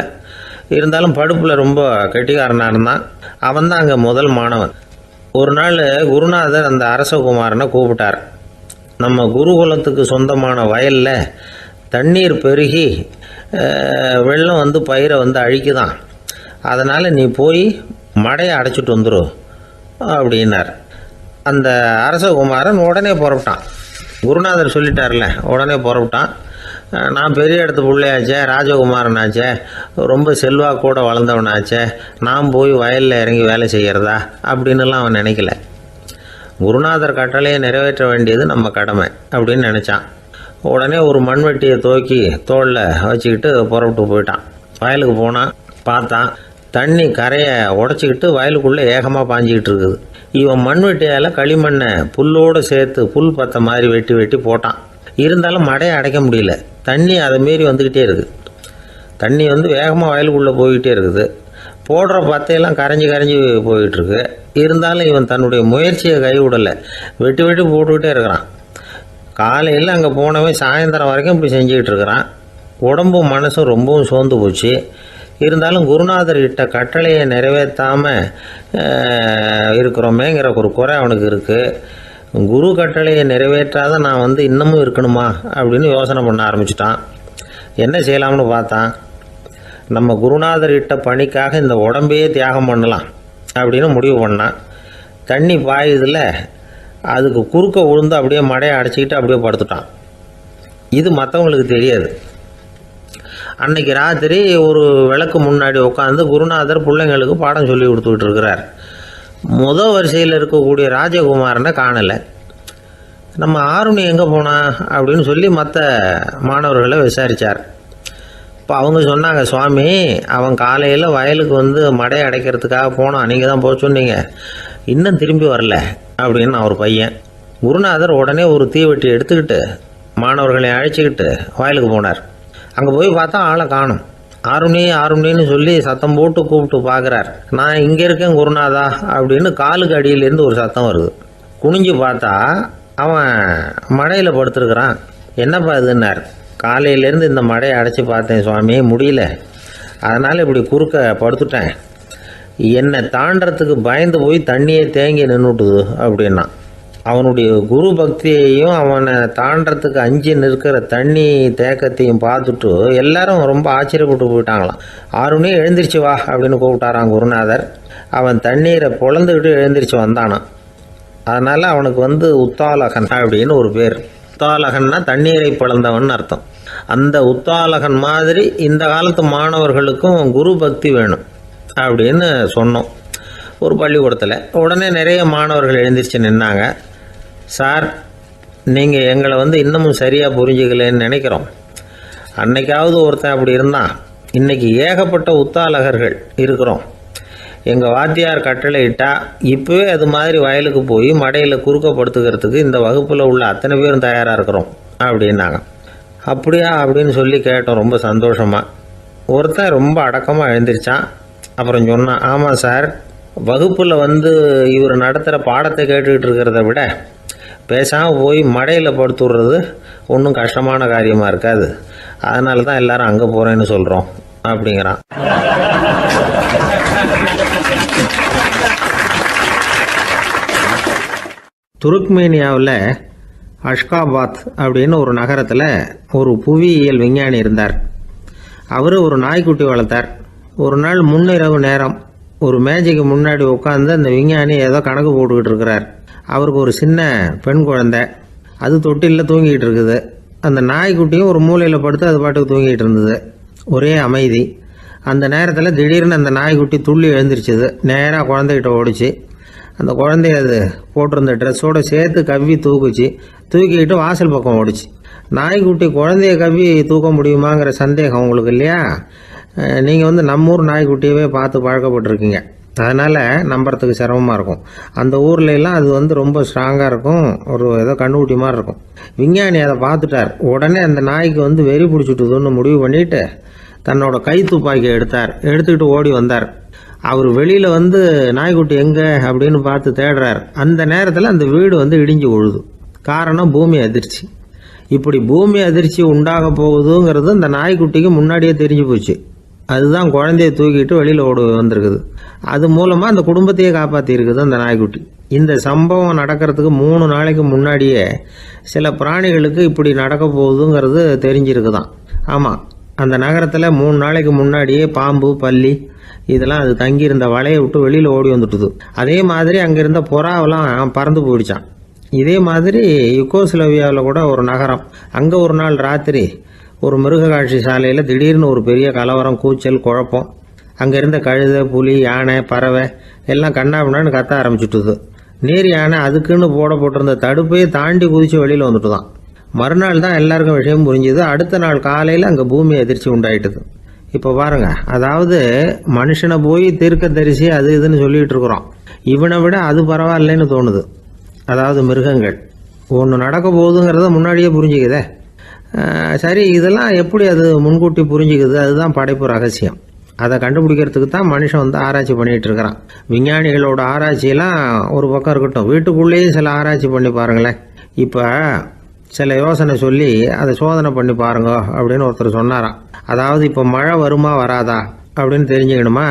இருந்தாலும் படுப்பில் ரொம்ப கெட்டிக்காரனாக இருந்தான். அவன் தான் அங்கே முதல் மாணவன். ஒரு நாள் குருநாதர் அந்த அரசகுமாரனை கூப்பிட்டார். நம்ம குருகுலத்துக்கு சொந்தமான வயலில் தண்ணீர் பெருகி வெள்ளம் பயிரை அழிக்குதான், அதனால் நீ போய் மடையை அடைச்சிட்டு வந்துரு அப்படின்னார். அந்த அரசகுமாரன் உடனே புறப்பட்டான். குருநாதர் சொல்லிட்டார்ல, உடனே புறப்பட்டான். நான் பெரிய இடத்து பிள்ளையாச்சே, ராஜகுமாரனாச்சே, ரொம்ப செல்வாக்கூட வளர்ந்தவனாச்சே, நான் போய் வயலில் இறங்கி வேலை செய்கிறதா அப்படின்னுலாம் அவன் நினைக்கல. குருநாதர் கட்டளையை நிறைவேற்ற வேண்டியது நம்ம கடமை அப்படின்னு நினச்சான். உடனே ஒரு மண்வெட்டியை தூக்கி தோளில் வச்சுக்கிட்டு புறப்பட்டு போயிட்டான். வயலுக்கு போனான். பார்த்தான், தண்ணி கரையை உடச்சிக்கிட்டு வயலுக்குள்ளே ஏகமாக பாஞ்சிக்கிட்டு இருக்குது. இவன் மண்வெட்டியால் களிமண்ணை புல்லோடு சேர்த்து புல் பற்ற மாதிரி வெட்டி வெட்டி போட்டான். இருந்தாலும் மடையை அடைக்க முடியல. தண்ணி அதை மீறி வந்துக்கிட்டே இருக்குது. தண்ணி வேகமாக வயலுக்குள்ளே போய்கிட்டே இருக்குது. போடுற பத்தையெல்லாம் கரைஞ்சி கரைஞ்சி போயிட்டுருக்கு. இருந்தாலும் இவன் தன்னுடைய முயற்சியை கைவிடலை. வெட்டி வெட்டி போட்டுக்கிட்டே இருக்கிறான். காலையில் அங்கே போனவன் சாயந்தரம் வரைக்கும் இப்படி செஞ்சுக்கிட்டு இருக்கிறான். உடம்பும் மனசும் ரொம்பவும் சோர்ந்து போச்சு. இருந்தாலும் குருநாதர் இட்ட கட்டளையை நிறைவேற்றாமல் இருக்கிறோமேங்கிற ஒரு குறை அவனுக்கு இருக்குது. குரு கட்டளையை நிறைவேற்றாத நான் இன்னமும் இருக்கணுமா அப்படின்னு யோசனை பண்ண ஆரம்பிச்சிட்டான். என்ன செய்யலாம்னு பார்த்தான். நம்ம குருநாதர் இட்ட பணிக்காக இந்த உடம்பையே தியாகம் பண்ணலாம் அப்படின்னு முடிவு பண்ணான். தண்ணி பாயுதில் அதுக்கு குறுக்க விழுந்து அப்படியே மடையை அடைச்சிக்கிட்டு அப்படியே படுத்துட்டான். இது மற்றவங்களுக்கு தெரியாது. அன்னைக்கு ராத்திரி ஒரு விளக்கு முன்னாடி உட்காந்து குருநாதர் பிள்ளைங்களுக்கு பாடம் சொல்லி கொடுத்துக்கிட்டு இருக்கிறார். முதல் வரிசையில் இருக்கக்கூடிய ராஜகுமாரனை காணலை. நம்ம ஆருணி எங்கே போனா அப்படின்னு சொல்லி மற்ற மாணவர்களை விசாரித்தார். இப்போ அவங்க சொன்னாங்க, சுவாமி அவன் காலையில் வயலுக்கு மடை அடைக்கிறதுக்காக போனான், நீங்கள் தான் போக சொன்னீங்க, இன்னும் திரும்பி வரல அப்படின்னு அவர் பையன். குருநாதர் உடனே ஒரு தீவெட்டி எடுத்துக்கிட்டு மாணவர்களை அழைச்சிக்கிட்டு வயலுக்கு போனார். அங்கே போய் பார்த்தா ஆளை காணும். ஆருணி ஆருணின்னு சொல்லி சத்தம் போட்டு கூப்பிட்டு பார்க்குறார். நான் இங்கே இருக்கேன் குருநாதா அப்படின்னு காலுக்கு அடியிலேருந்து ஒரு சத்தம் வருது. குனிஞ்சு பார்த்தா அவன் மழையில் படுத்துருக்குறான். என்னப்பா இதுன்னார். காலையிலேருந்து இந்த மழையை அடைச்சி பார்த்தேன் சுவாமி, முடியல, அதனால் இப்படி குறுக்க படுத்துட்டேன். என்னை தாண்டறதுக்கு பயந்து போய் தண்ணியே தேங்கி நின்றுட்டுது அப்படின்னா. அவனுடைய குரு பக்தியையும் அவனை தாண்டறதுக்கு அஞ்சு நிற்கிற தண்ணி தேக்கத்தையும் பார்த்துட்டு எல்லாரும் ரொம்ப ஆச்சரியப்பட்டு போயிட்டாங்களாம். ஆறுனே எழுந்திரிச்சு வா அப்படின்னு கூப்பிட்டாரான் குருநாதர். அவன் தண்ணீரை பொழந்துக்கிட்டு எழுந்திரிச்சு வந்தானான். அதனால் அவனுக்கு உத்தாலகன் அப்படின்னு ஒரு பேர். உத்தாலகன்னா தண்ணீரை பிளந்தவன் அர்த்தம். அந்த உத்தாலகன் மாதிரி இந்த காலத்து மாணவர்களுக்கும் குரு பக்தி வேணும் அப்படின்னு சொன்னோம் ஒரு பள்ளிக்கூடத்தில். உடனே நிறைய மாணவர்கள் எழுந்திரிச்சு நின்னாங்க. சார், நீங்கள் எங்களை இன்னமும் சரியாக புரிஞ்சுக்கலன்னு நினைக்கிறோம். அன்னைக்காவது ஒருத்தன் அப்படி இருந்தான், இன்றைக்கி ஏகப்பட்ட உத்தாலகர்கள் இருக்கிறோம். எங்கள் வாத்தியார் கட்டளை இட்டால் இப்போவே அது மாதிரி வயலுக்கு போய் மடையில் குறுக்கப்படுத்துக்கிறதுக்கு இந்த வகுப்பில் உள்ள அத்தனை பேரும் தயாராக இருக்கிறோம் அப்படின்னாங்க. அப்படியா அப்படின்னு சொல்லி கேட்டோம் ரொம்ப சந்தோஷமாக. ஒருத்தன் ரொம்ப அடக்கமாக எழுந்திரிச்சான். அப்புறம் சொன்னான், ஆமாம் சார், வகுப்பில் இவர் நடத்துகிற பாடத்தை கேட்டுக்கிட்டு இருக்கிறத விட பேசாமல் போய் மடையில் படுத்துடுறது ஒன்றும் கஷ்டமான காரியமாக இருக்காது, அதனால தான் எல்லாரும் அங்கே போகிறேன்னு சொல்கிறோம் அப்படிங்கிறான். துருக்மேனியாவில் அஷ்காபாத் அப்படின்னு ஒரு நகரத்தில் ஒரு புவியியல் விஞ்ஞானி இருந்தார். அவர் ஒரு நாய்க்குட்டி வளர்த்தார். ஒரு நாள் முன்னிரவு நேரம் ஒரு மேஜைக்கு முன்னாடி உட்காந்து அந்த விஞ்ஞானி ஏதோ கணக்கு போட்டுக்கிட்டு இருக்கிறார். அவருக்கு ஒரு சின்ன பெண் குழந்தை, அது தொட்டிலில் தூங்கிட்டு இருக்குது. அந்த நாய்க்குட்டியும் ஒரு மூலையில் படுத்து அது பாட்டுக்கு தூங்கிட்டு இருந்தது. ஒரே அமைதி. அந்த நேரத்தில் திடீர்னு அந்த நாய்க்குட்டி துள்ளி எழுந்திரிச்சிது. நேராக குழந்தைகிட்ட ஓடிச்சு. அந்த குழந்தைய அது போட்டிருந்த ட்ரெஸ்ஸோடு சேர்த்து கவ்வி தூக்குச்சு. தூக்கிக்கிட்டு வாசல் பக்கம் ஓடிச்சு. நாய்க்குட்டி குழந்தைய கவ்வி தூக்க முடியுமாங்கிற சந்தேகம் உங்களுக்கு இல்லையா? நீங்கள் நம்ம ஊர் நாய்க்குட்டியவே பார்த்து பழக்கப்பட்டிருக்கீங்க, அதனால் நம்புறதுக்கு சிரமமாக இருக்கும். அந்த ஊர்லெலாம் அது ரொம்ப ஸ்ட்ராங்காக இருக்கும், ஒரு ஏதோ கண்ணுக்குட்டி மாதிரி இருக்கும். விஞ்ஞானி அதை பார்த்துட்டார். உடனே அந்த நாய்க்கு வெறி பிடிச்சிட்டுதுன்னு முடிவு பண்ணிவிட்டு தன்னோட கை துப்பாக்கி எடுத்துக்கிட்டு ஓடி வந்தார். அவர் வெளியில் நாய்க்குட்டி எங்கே அப்படின்னு பார்த்து தேடுறார். அந்த நேரத்தில் அந்த வீடு இடிஞ்சு விழுது. காரணம் பூமி அதிர்ச்சி. இப்படி பூமி அதிர்ச்சி உண்டாக போகுதுங்கிறது அந்த நாய்க்குட்டிக்கு முன்னாடியே தெரிஞ்சு போச்சு. அதுதான் குழந்தைய தூக்கிட்டு வெளியில் ஓடி வந்திருக்குது. அது மூலமாக அந்த குடும்பத்தையே காப்பாற்றிருக்குது அந்த நாய்க்குட்டி. இந்த சம்பவம் நடக்கிறதுக்கு 3 நாளைக்கு முன்னாடியே சில பிராணிகளுக்கு இப்படி நடக்க போகுதுங்கிறது தெரிஞ்சிருக்குதான். ஆமாம், அந்த நகரத்தில் 3 நாளைக்கு முன்னாடியே பாம்பு, பல்லி இதெல்லாம் அது தங்கியிருந்த வலையை விட்டு வெளியில் ஓடி வந்துட்டுது. அதே மாதிரி அங்கே இருந்த புறாவெல்லாம் பறந்து போயிடுச்சான். இதே மாதிரி யுகோஸ்லோவியாவில் கூட ஒரு நகரம், அங்கே ஒரு நாள் ராத்திரி ஒரு மிருக காட்சி சாலையில் திடீர்னு ஒரு பெரிய கலவரம், கூச்சல், குழப்பம். அங்கே இருந்த கழுதை, புலி, யானை, பறவை எல்லாம் கண்ணாபின்னான்னு கத்த ஆரம்பிச்சுட்டுது. நீர் யானை அதுக்குன்னு போட்டிருந்த தடுப்பையே தாண்டி குதித்து வெளியில் வந்துட்டு தான். மறுநாள் தான் எல்லாருக்கும் விஷயம் புரிஞ்சுது. அடுத்த நாள் காலையில் அங்கே பூமி அதிர்ச்சி உண்டாயிட்டுது. இப்போ பாருங்க, அதாவது மனுஷனை போய் தீர்க்க தரிசி அது இதுன்னு சொல்லிகிட்டு இருக்கிறோம். இவனை விட அது பரவாயில்லைன்னு தோணுது. அதாவது மிருகங்கள் ஒன்று நடக்க போகுதுங்கிறத முன்னாடியே புரிஞ்சுக்குதே. சரி, இதெல்லாம் எப்படி அது முன்கூட்டி புரிஞ்சுக்குது? அதுதான் படைப்பு ரகசியம். அதை கண்டுபிடிக்கிறதுக்கு தான் மனுஷன் ஆராய்ச்சி பண்ணிகிட்டு இருக்கிறான். விஞ்ஞானிகளோட ஆராய்ச்சியெல்லாம் ஒரு பக்கம் இருக்கட்டும், வீட்டுக்குள்ளேயே சில ஆராய்ச்சி பண்ணி பாருங்களேன். இப்போ சில யோசனை சொல்லி அதை சோதனை பண்ணி பாருங்க அப்படின்னு ஒருத்தர் சொன்னாராம். அதாவது இப்போ மழை வருமா வராதா அப்படின்னு தெரிஞ்சுக்கணுமா,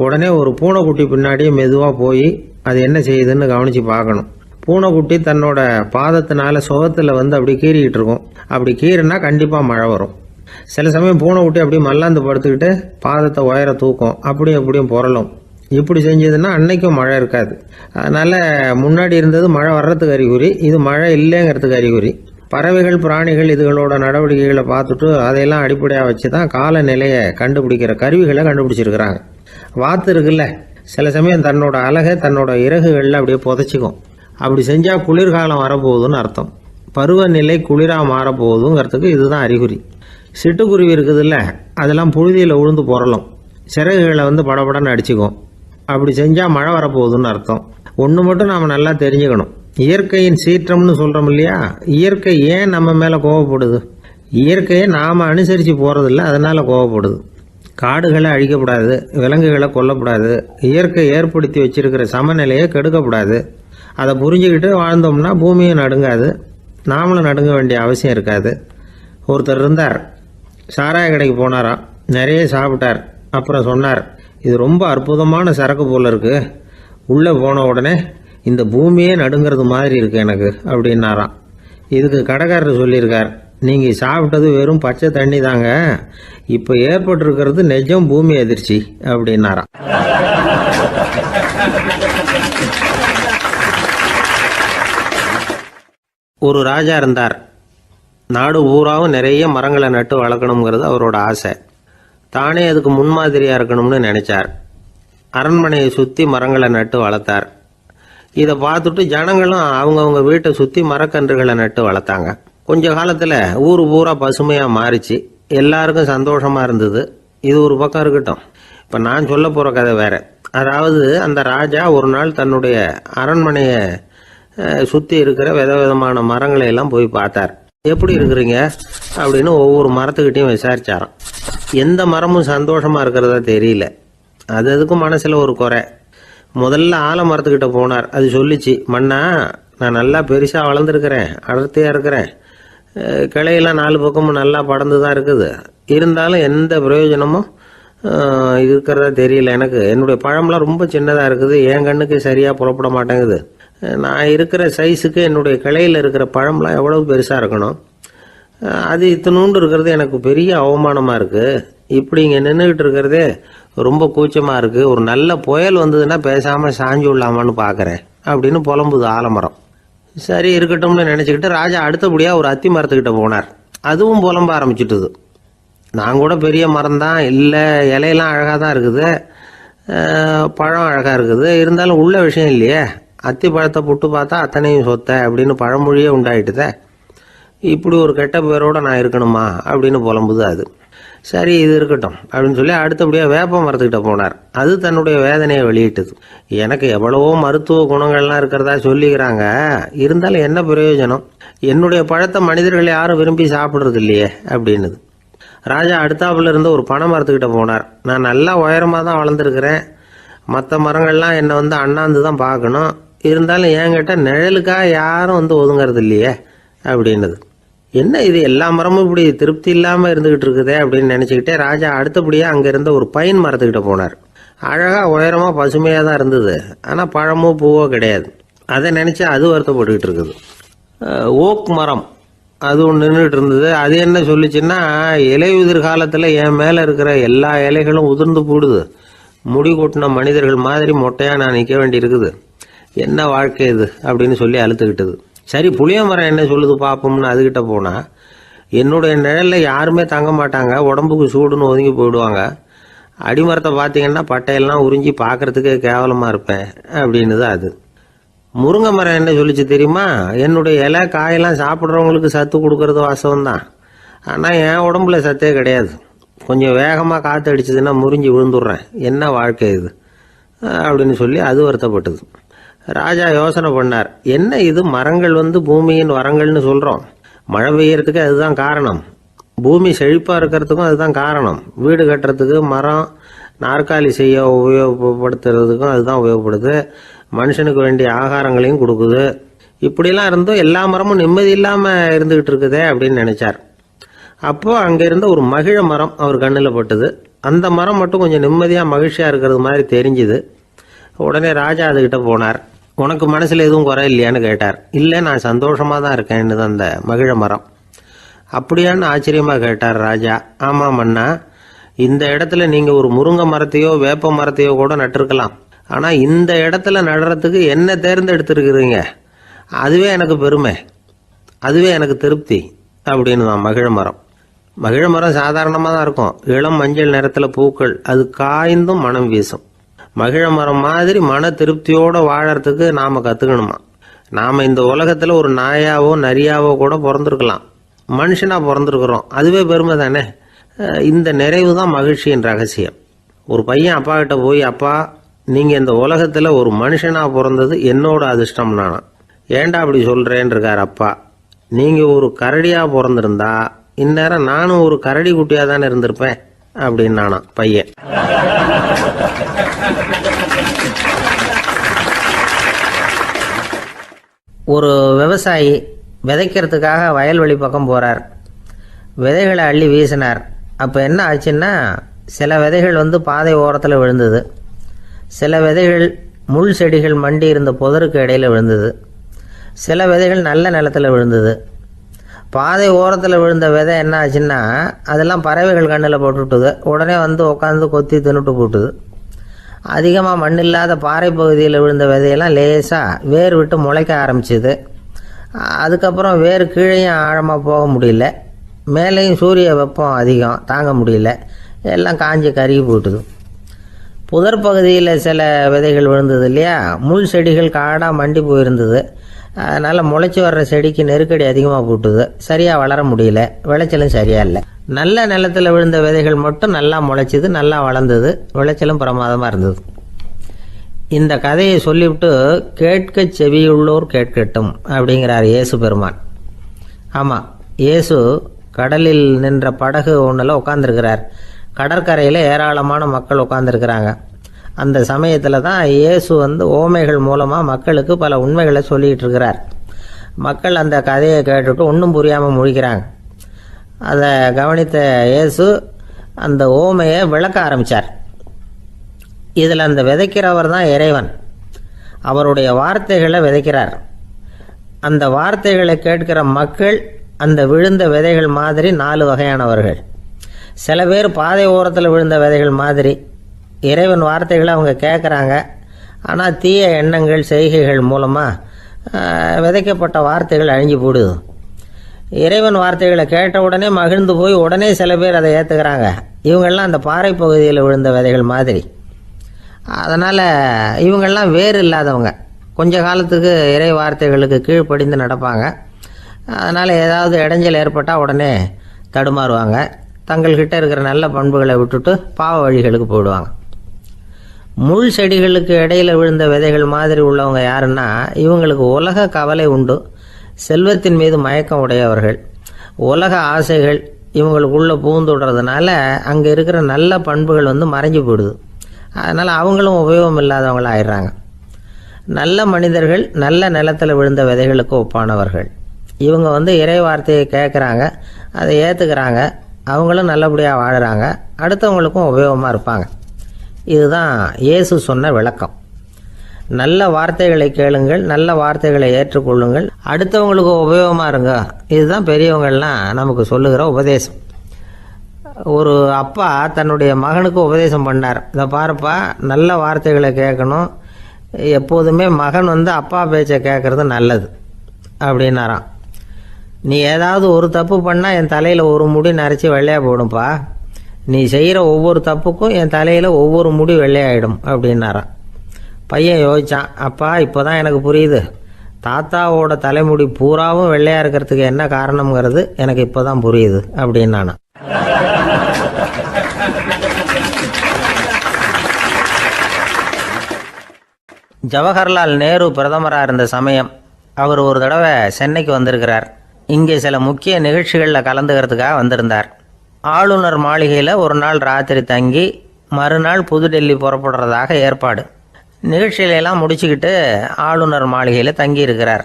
உடனே ஒரு பூனைக்குட்டி பின்னாடியே மெதுவாக போய் அது என்ன செய்யுதுன்னு கவனித்து பார்க்கணும். பூனைக்குட்டி தன்னோட பாதத்தினால சுகத்தில் அப்படி கீறிக்கிட்டு இருக்கும். அப்படி கீறினா கண்டிப்பாக மழை வரும். சில சமயம் பூனைக்குட்டி அப்படியே மல்லாந்து படுத்துக்கிட்டு பாதத்தை உயர தூக்கும், அப்படியும் புரளும். இப்படி செஞ்சதுன்னா அன்னைக்கும் மழை இருக்காது. அதனால் முன்னாடி இருந்தது மழை வர்றதுக்கு அறிகுறி, இது மழை இல்லைங்கிறதுக்கு அறிகுறி. பறவைகள், பிராணிகள் இதுகளோட நடவடிக்கைகளை பார்த்துட்டு அதையெல்லாம் அடிப்படையாக வச்சு தான் காலநிலையை கண்டுபிடிக்கிற கருவிகளை கண்டுபிடிச்சிருக்கிறாங்க. வாத்து இருக்குல்ல, சில சமயம் தன்னோட அழகை தன்னோட இறகுகளில் அப்படியே புதைச்சிக்கும். அப்படி செஞ்சால் குளிர்காலம் வரப்போகுதுன்னு அர்த்தம். பருவநிலை குளிராக மாறப்போகுதுங்கிறதுக்கு இதுதான் அறிகுறி. சிட்டுக்குருவி இருக்குதுல்ல, அதெல்லாம் புழுதியில் உழுந்து புரளும், சிறகுகளை படபடன்னு அடிச்சுக்கும். அப்படி செஞ்சால் மழை வரப்போகுதுன்னு அர்த்தம். ஒன்று மட்டும் நாம் நல்லா தெரிஞ்சுக்கணும், இயற்கையின் சீற்றம்னு சொல்கிறோம் இல்லையா, இயற்கை ஏன் நம்ம மேலே கோவப்படுது? இயற்கையை நாம் அனுசரித்து போகிறதில்ல, அதனால் கோவப்படுது. காடுகளை அழிக்கப்படாது, விலங்குகளை கொல்லக்கூடாது, இயற்கை ஏற்படுத்தி வச்சிருக்கிற சமநிலையை கெடுக்கக்கூடாது. அதை புரிஞ்சுக்கிட்டு வாழ்ந்தோம்னா பூமியும் நடுங்காது, நாமளும் நடுங்க வேண்டிய அவசியம் இருக்காது. ஒருத்தர் இருந்தார், சாராய கடைக்கு போனாராம், நிறைய சாப்பிட்டார். அப்புறம் சொன்னார், இது ரொம்ப அற்புதமான சரக்கு போல் இருக்குது, உள்ளே போன உடனே இந்த பூமியே நடுங்கிறது மாதிரி இருக்குது எனக்கு அப்படின்னாராம். இதுக்கு கடைக்காரர் சொல்லியிருக்கார், நீங்கள் சாப்பிட்டது வெறும் பச்சை தண்ணி தாங்க, இப்போ ஏற்பட்டிருக்கிறது நிஜம் பூமி அதிர்ச்சி அப்படின்னாராம். ஒரு ராஜா இருந்தார். நாடு பூராவும் நிறைய மரங்களை நட்டு வளர்க்கணுங்கிறது அவரோட ஆசை. தானே அதுக்கு முன்மாதிரியாக இருக்கணும்னு நினைச்சார். அரண்மனையை சுற்றி மரங்களை நட்டு வளர்த்தார். இதை பார்த்துட்டு ஜனங்களும் அவங்கவுங்க வீட்டை சுற்றி மரக்கன்றுகளை நட்டு வளர்த்தாங்க. கொஞ்ச காலத்தில் ஊர் பூரா பசுமையாக மாறிச்சு. எல்லாருக்கும் சந்தோஷமாக இருந்தது. இது ஒரு பக்கம் இருக்கட்டும், இப்போ நான் சொல்ல போகிற கதை வேற. அதாவது அந்த ராஜா ஒரு நாள் தன்னுடைய அரண்மனையை சுற்றி இருக்கிற விதவிதமான மரங்களை எல்லாம் போய் பார்த்தார். எப்படி இருக்கிறீங்க அப்படின்னு ஒவ்வொரு மரத்துக்கிட்டையும் விசாரிச்சாராம். எந்த மரமும் சந்தோஷமாக இருக்கிறதா தெரியல. அதுக்கும் மனசில் ஒரு குறை. முதல்ல ஆலமரத்துக்கிட்ட போனார். அது சொல்லிச்சு, மண்ணா நான் நல்லா பெருசாக வளர்ந்துருக்கிறேன், அடர்த்தியாக இருக்கிறேன், கிளையெல்லாம் 4 பக்கமும் நல்லா படர்ந்து தான் இருக்குது, இருந்தாலும் எந்த பிரயோஜனமும் இருக்கிறதா தெரியல எனக்கு. என்னுடைய பழம்லாம் ரொம்ப சின்னதாக இருக்குது, என் கண்ணுக்கு சரியாக புறப்பட மாட்டேங்குது. நான் இருக்கிற சைஸுக்கு என்னுடைய கிளையில் இருக்கிற பழம்லாம் எவ்வளவு பெருசாக இருக்கணும், அது இத்தினூண்டு இருக்கிறது எனக்கு பெரிய அவமானமாக இருக்குது. இப்படி இங்கே நின்றுக்கிட்டு இருக்கிறதே ரொம்ப கூச்சமாக இருக்குது. ஒரு நல்ல புயல் வந்ததுன்னா பேசாமல் சாஞ்சு விடலாமான்னு பார்க்குறேன் அப்படின்னு புலம்புது ஆலமரம். சரி இருக்கட்டும்னு நினச்சிக்கிட்டு ராஜா அடுத்தபடியாக ஒரு அத்தி மரத்துக்கிட்ட போனார். அதுவும் புலம்ப ஆரம்பிச்சுட்டுது. நான் கூட பெரிய மரம் தான், இல்லை இலையெல்லாம் அழகாக தான் இருக்குது, பழம் அழகாக இருக்குது, இருந்தாலும் உள்ள விஷயம் இல்லையே, அத்தி பழத்தை புட்டு பார்த்தா அத்தனையும் சொத்தை அப்படின்னு பழமொழியே உண்டாயிட்டுதே, இப்படி ஒரு கெட்ட பேரோடு நான் இருக்கணுமா அப்படின்னு புலம்புது அது. சரி இது இருக்கட்டும் அப்படின்னு சொல்லி அடுத்தபடியாக வேப்ப மரத்துக்கிட்ட போனார். அது தன்னுடைய வேதனையை வெளியிட்டது. எனக்கு எவ்வளவோ மருத்துவ குணங்கள்லாம் இருக்கிறதா சொல்லிக்கிறாங்க, இருந்தாலும் என்ன பிரயோஜனம், என்னுடைய பழத்தை மனிதர்கள் யாரும் விரும்பி சாப்பிட்றது இல்லையே அப்படின்னுது. ராஜா அடுத்தாப்புல இருந்து ஒரு பனை மரத்துக்கிட்ட போனார். நான் நல்லா உயரமாக தான் வளர்ந்துருக்கிறேன், மற்ற மரங்கள்லாம் என்னை அண்ணாந்து தான் பார்க்கணும், இருந்தாலும் என்கிட்ட நிழலுக்காக யாரும் ஒதுங்கிறது இல்லையே அப்படின்னுது. என்ன இது எல்லா மரமும் இப்படி திருப்தி இல்லாமல் இருந்துகிட்டு இருக்குதே அப்படின்னு நினச்சிக்கிட்டே ராஜா அடுத்தபடியாக அங்கே இருந்த ஒரு பைன் மரத்துக்கிட்ட போனார். அழகாக உயரமாக பசுமையாக தான் இருந்தது, ஆனால் பழமோ பூவோ கிடையாது. அதை நினச்சி அது வருத்தப்பட்டுக்கிட்டு இருக்குது. ஓக் மரம் அது ஒன்று நின்றுட்டு இருந்தது. அது என்ன சொல்லிச்சுன்னா, இலையுதிர் காலத்தில் என் மேலே இருக்கிற எல்லா இலைகளும் உதிர்ந்து போடுது, முடி கொட்டின மனிதர்கள் மாதிரி மொட்டையாக நான் நிற்க வேண்டி இருக்குது, என்ன வாழ்க்கை இது அப்படின்னு சொல்லி அழுத்துக்கிட்டது. சரி புளிய மரம் என்ன சொல்லுது பார்ப்போம்னு அதுகிட்ட போனால், என்னுடைய நிழலில் யாருமே தங்க மாட்டாங்க, உடம்புக்கு சூடுன்னு ஒதுங்கி போயிடுவாங்க, அடிமரத்தை பார்த்தீங்கன்னா பட்டையெல்லாம் உறிஞ்சி பார்க்கறதுக்கே கேவலமாக இருப்பேன் அப்படின்னுது அது. முருங்கை மரம் என்ன சொல்லிச்சு தெரியுமா, என்னுடைய இலை காயெல்லாம் சாப்பிட்றவங்களுக்கு சத்து கொடுக்கறது வாசம்தான், ஆனால் என் உடம்புல சத்தே கிடையாது, கொஞ்சம் வேகமாக காற்று அடிச்சதுன்னா முறிஞ்சி விழுந்துடுறேன், என்ன வாழ்க்கை இது அப்படின்னு சொல்லி அது வருத்தப்பட்டது. ராஜா யோசனை பண்ணார், என்ன இது மரங்கள் பூமியின் வரங்கள்னு சொல்கிறோம், மழை பெய்யறதுக்கு அதுதான் காரணம், பூமி செழிப்பாக இருக்கிறதுக்கும் அதுதான் காரணம், வீடு கட்டுறதுக்கு மரம், நாற்காலி செய்ய உபயோகப்படுத்துறதுக்கும் அதுதான் உபயோகப்படுது, மனுஷனுக்கு வேண்டிய ஆகாரங்களையும் கொடுக்குது, இப்படிலாம் இருந்தும் எல்லா மரமும் நிம்மதி இல்லாமல் இருந்துக்கிட்டு இருக்குதே அப்படின்னு நினச்சார். அப்போது அங்கே இருந்த ஒரு மகிழ மரம் அவர் கண்ணில் பட்டுது. அந்த மரம் மட்டும் கொஞ்சம் நிம்மதியாக மகிழ்ச்சியாக இருக்கிறது மாதிரி தெரிஞ்சுது. உடனே ராஜா அதுகிட்ட போனார். உனக்கு மனசில் எதுவும் குறை இல்லையான்னு கேட்டார். இல்லை நான் சந்தோஷமாக தான் இருக்கேன்னு அந்த மகிழ மரம். அப்படியான்னு ஆச்சரியமாக கேட்டார் ராஜா. ஆமாம் மன்னா, இந்த இடத்துல நீங்கள் ஒரு முருங்கை மரத்தையோ வேப்ப மரத்தையோ கூட நட்டிருக்கலாம், ஆனால் இந்த இடத்துல நடுறதுக்கு என்ன தேர்ந்தெடுத்துருக்குறீங்க, அதுவே எனக்கு பெருமை, அதுவே எனக்கு திருப்தி அப்படின்னு தான் மகிழ மரம். மகிழ மரம் சாதாரணமாக தான் இருக்கும், இளம் மஞ்சள் நிறத்தில் பூக்கள், அது காய்ந்தும் மனம் வீசும். மகிழ மரம் மாதிரி மன திருப்தியோடு வாழறதுக்கு நாம் கற்றுக்கணுமா. நாம் இந்த உலகத்தில் ஒரு நாயாவோ நரியாவோ கூட பிறந்திருக்கலாம், மனுஷனாக பிறந்திருக்கிறோம், அதுவே பெருமை தானே. இந்த நிறைவு தான் மகிழ்ச்சியின் ரகசியம். ஒரு பையன் அப்பா கிட்ட போய், அப்பா நீங்கள் இந்த உலகத்தில் ஒரு மனுஷனாக பிறந்தது என்னோட அதிர்ஷ்டம் நானா. ஏண்டா அப்படி சொல்கிறேன்னு இருக்கார் அப்பா. நீங்கள் ஒரு கரடியாக பிறந்திருந்தா இந்நேரம் நானும் ஒரு கரடி குட்டியாக தானே இருந்திருப்பேன் அப்படின்னு நானா பையன். ஒரு விவசாயி விதைக்கிறதுக்காக வயல்வெளி பக்கம் போகிறார். விதைகளை அள்ளி வீசினார். அப்போ என்ன ஆச்சுன்னா, சில விதைகள் பாதை ஓரத்தில் விழுந்தது, சில விதைகள் முள் செடிகள் மண்டி இருந்த புதருக்கு இடையில் விழுந்தது, சில விதைகள் நல்ல நிலத்தில் விழுந்தது. பாதை ஓரத்தில் விழுந்த விதை என்ன ஆச்சுன்னா, அதெல்லாம் பறவைகள் கண்ணில் போட்டுவிட்டுது. உடனே உட்காந்து கொத்தி தின்னுட்டு போட்டுது. அதிகமாக மண் இல்லாத பாறை பகுதியில் விழுந்த விதையெல்லாம் லேசாக வேர் விட்டு முளைக்க ஆரம்பிச்சிது. அதுக்கப்புறம் வேர் கீழேயும் ஆழமாக போக முடியல, மேலேயும் சூரிய வெப்பம் அதிகம் தாங்க முடியல, எல்லாம் காஞ்சி கருகி போட்டுது. புதர் பகுதியில் சில விதைகள் விழுந்தது இல்லையா, முள் செடிகள் காடாக மண்டி போயிருந்தது. அதனால் முளைச்சி வர்ற செடிக்கு நெருக்கடி அதிகமாக போட்டுது, சரியாக வளர முடியல, விளைச்சலும் சரியாக இல்லை. நல்ல நிலத்தில் விழுந்த விதைகள் மட்டும் நல்லா முளைச்சிது, நல்லா வளர்ந்தது, விளைச்சலும் பிரமாதமாக இருந்தது. இந்த கதையை சொல்லிவிட்டு கேட்க செவியுள்ளோர் கேட்கட்டும் அப்படிங்கிறார் இயேசு பெருமான். ஆமாம், இயேசு கடலில் நின்ற படகு ஒன்றில் உட்காந்துருக்கிறார். கடற்கரையில் ஏராளமான மக்கள் உட்காந்துருக்கிறாங்க. அந்த சமயத்தில் தான் இயேசு ஓமைகள் மூலமாக மக்களுக்கு பல உண்மைகளை சொல்லிகிட்டு இருக்கிறார். மக்கள் அந்த கதையை கேட்டுட்டு ஒன்றும் புரியாமல் முழிக்கிறாங்க. அதை கவனித்த இயேசு அந்த ஓமையை விளக்க ஆரம்பித்தார். இதில் அந்த விதைக்கிறவர் தான் இறைவன். அவருடைய வார்த்தைகளை விதைக்கிறார். அந்த வார்த்தைகளை கேட்கிற மக்கள் அந்த விழுந்த விதைகள் மாதிரி 4 வகையானவர்கள். சில பேர் பாதை ஓரத்தில் விழுந்த விதைகள் மாதிரி இறைவன் வார்த்தைகளை அவங்க கேட்குறாங்க. ஆனால் தீய எண்ணங்கள் செய்கைகள் மூலமாக விதைக்கப்பட்ட வார்த்தைகள் அழிஞ்சு போடுது. இறைவன் வார்த்தைகளை கேட்ட உடனே மகிழ்ந்து போய் உடனே சில பேர் அதை ஏற்றுக்கிறாங்க. இவங்கெல்லாம் அந்த பாறை பகுதியில் விழுந்த விதைகள் மாதிரி. அதனால் இவங்கெல்லாம் வேறு இல்லாதவங்க, கொஞ்ச காலத்துக்கு இறை வார்த்தைகளுக்கு கீழ்ப்படிந்து நடப்பாங்க. அதனால் ஏதாவது இடைஞ்சல் ஏற்பட்டால் உடனே தடுமாறுவாங்க. தங்கள்கிட்ட இருக்கிற நல்ல பண்புகளை விட்டுட்டு பாவ வழிகளுக்கு போயிடுவாங்க. முள் செடிகளுக்கு இடையில் விழுந்த விதைகள் மாதிரி உள்ளவங்க யாருன்னா, இவங்களுக்கு உலக கவலை உண்டு, செல்வத்தின் மீது மயக்கம் உடையவர்கள். உலக ஆசைகள் இவங்களுக்குள்ளே பூந்துடுறதுனால அங்கே இருக்கிற நல்ல பண்புகள் மறைஞ்சு போயிடுது. அதனால் அவங்களும் உபயோகம் இல்லாதவங்களாக ஆயிடுறாங்க. நல்ல மனிதர்கள் நல்ல நிலத்தில் விழுந்த விதைகளுக்கு ஒப்பானவர்கள். இவங்க இறை வார்த்தையை கேட்குறாங்க, அதை ஏற்றுக்கிறாங்க, அவங்களும் நல்லபடியாக வாழுறாங்க, அடுத்தவங்களுக்கும் உபயோகமாக இருப்பாங்க. இதுதான் இயேசு சொன்ன விளக்கம். நல்ல வார்த்தைகளை கேளுங்கள், நல்ல வார்த்தைகளை ஏற்றுக்கொள்ளுங்கள், அடுத்தவங்களுக்கு உபயோகமாக இருங்க. இதுதான் பெரியவங்கள்லாம் நமக்கு சொல்லுகிற உபதேசம். ஒரு அப்பா தன்னுடைய மகனுக்கு உபதேசம் பண்ணார். இதை பாருப்பா, நல்ல வார்த்தைகளை கேட்கணும், எப்போதுமே மகன் அப்பா பேச்சை கேட்குறது நல்லது அப்படின்னாராம். நீ ஏதாவது ஒரு தப்பு பண்ணால் என் தலையில் ஒரு முடி நரைச்சி வெள்ளையாக போடும்பா, நீ செய்கிற ஒவ்வொரு தப்புக்கும் என் தலையில் ஒவ்வொரு முடி வெள்ளையாயிடும் அப்படின்னாராம். பையன் யோசித்தான், அப்பா இப்போ தான் எனக்கு புரியுது, தாத்தாவோட தலைமுடி பூராவும் வெள்ளையாக இருக்கிறதுக்கு என்ன காரணம்ங்கிறது எனக்கு இப்போ தான் புரியுது அப்படின்னானா. ஜவஹர்லால் நேரு பிரதமராக இருந்த சமயம் அவர் ஒரு தடவை சென்னைக்கு வந்திருக்கிறார். இங்கே சில முக்கிய நிகழ்ச்சிகளில் கலந்துக்கிறதுக்காக வந்திருந்தார். ஆளுநர் மாளிகையில் ஒரு நாள் ராத்திரி தங்கி மறுநாள் புதுடெல்லி புறப்படுறதாக ஏற்பாடு. நிகழ்ச்சியிலெல்லாம் முடிச்சுக்கிட்டு ஆளுநர் மாளிகையில் தங்கியிருக்கிறார்.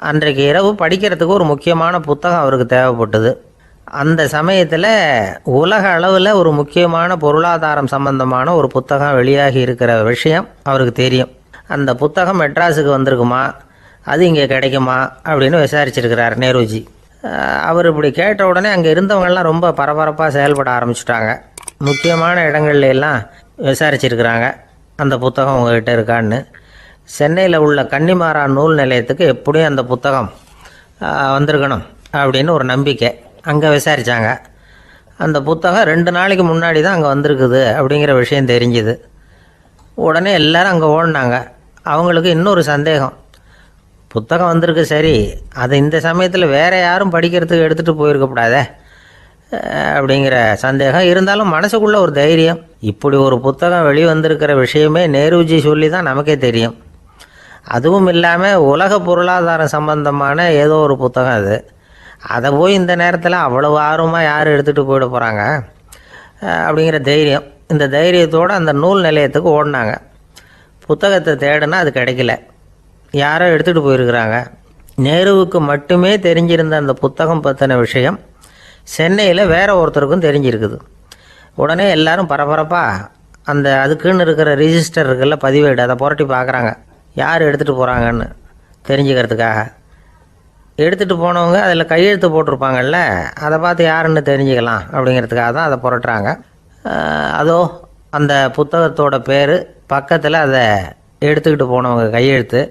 அன்றைக்கு இரவு படிக்கிறதுக்கு ஒரு முக்கியமான புத்தகம் அவருக்கு தேவைப்பட்டது. அந்த சமயத்தில் உலக அளவில் ஒரு முக்கியமான பொருளாதாரம் சம்பந்தமான ஒரு புத்தகம் வெளியாகி இருக்கிற விஷயம் அவருக்கு தெரியும். அந்த புத்தகம் மெட்ராஸுக்கு வந்திருக்குமா, அது இங்கே கிடைக்குமா அப்படின்னு விசாரிச்சிருக்கிறார் நேருஜி. அவர் இப்படி கேட்ட உடனே அங்கே இருந்தவங்கெல்லாம் ரொம்ப பரபரப்பாக செயல்பட ஆரம்பிச்சிட்டாங்க. முக்கியமான இடங்கள்ல எல்லாம் விசாரிச்சிருக்கிறாங்க, அந்த புத்தகம் உங்கள்கிட்ட இருக்கான்னு. சென்னையில் உள்ள கன்னிமாரா நூல் நிலையத்துக்கு எப்படியும் அந்த புத்தகம் வந்திருக்கணும் அப்படின்னு ஒரு நம்பிக்கை. அங்கே விசாரித்தாங்க. அந்த புத்தகம் 2 நாளைக்கு முன்னாடி தான் அங்கே வந்திருக்குது அப்படிங்கிற விஷயம் தெரிஞ்சுது. உடனே எல்லோரும் அங்கே ஓடினாங்க. அவங்களுக்கு இன்னொரு சந்தேகம், புத்தகம் வந்திருக்கு சரி, அது இந்த சமயத்தில் வேறு யாரும் படிக்கிறதுக்கு எடுத்துகிட்டு போயிருக்கக்கூடாதே அப்படிங்கிற சந்தேகம் இருந்தாலும் மனசுக்குள்ளே ஒரு தைரியம். இப்படி ஒரு புத்தகம் வெளிவந்திருக்கிற விஷயமே நேருஜி சொல்லி தான் நமக்கே தெரியும். அதுவும் இல்லாமல் உலக பொருளாதாரம் சம்பந்தமான ஏதோ ஒரு புத்தகம் அது. அதை போய் இந்த நேரத்தில் அவ்வளவு ஆர்வமாக யார் எடுத்துகிட்டு போயிட போகிறாங்க அப்படிங்கிற தைரியம். இந்த தைரியத்தோடு அந்த நூல் நிலையத்துக்கு ஓடினாங்க. புத்தகத்தை தேடினா அது கிடைக்கல, யாரோ எடுத்துகிட்டு போயிருக்கிறாங்க. நேருவுக்கு மட்டுமே தெரிஞ்சிருந்த அந்த புத்தகம் பற்றின விஷயம் சென்னையில் வேற ஒருத்தருக்கும் தெரிஞ்சிருக்குது. உடனே எல்லாரும் பரபரப்பாக அந்த அதுக்குன்னு இருக்கிற ரிஜிஸ்டர் இருக்குல்ல, பதிவேடு, அதை புரட்டி பார்க்குறாங்க யார் எடுத்துகிட்டு போகிறாங்கன்னு தெரிஞ்சுக்கிறதுக்காக. எடுத்துகிட்டு போனவங்க அதில் கையெழுத்து போட்டிருப்பாங்கல்ல, அதை பார்த்து யாருன்னு தெரிஞ்சுக்கலாம் அப்படிங்கிறதுக்காக தான் அதை புரட்டுறாங்க. அதோ அந்த புத்தகத்தோட பேர் பக்கத்தில் அதை எடுத்துக்கிட்டு போனவங்க கையெழுத்து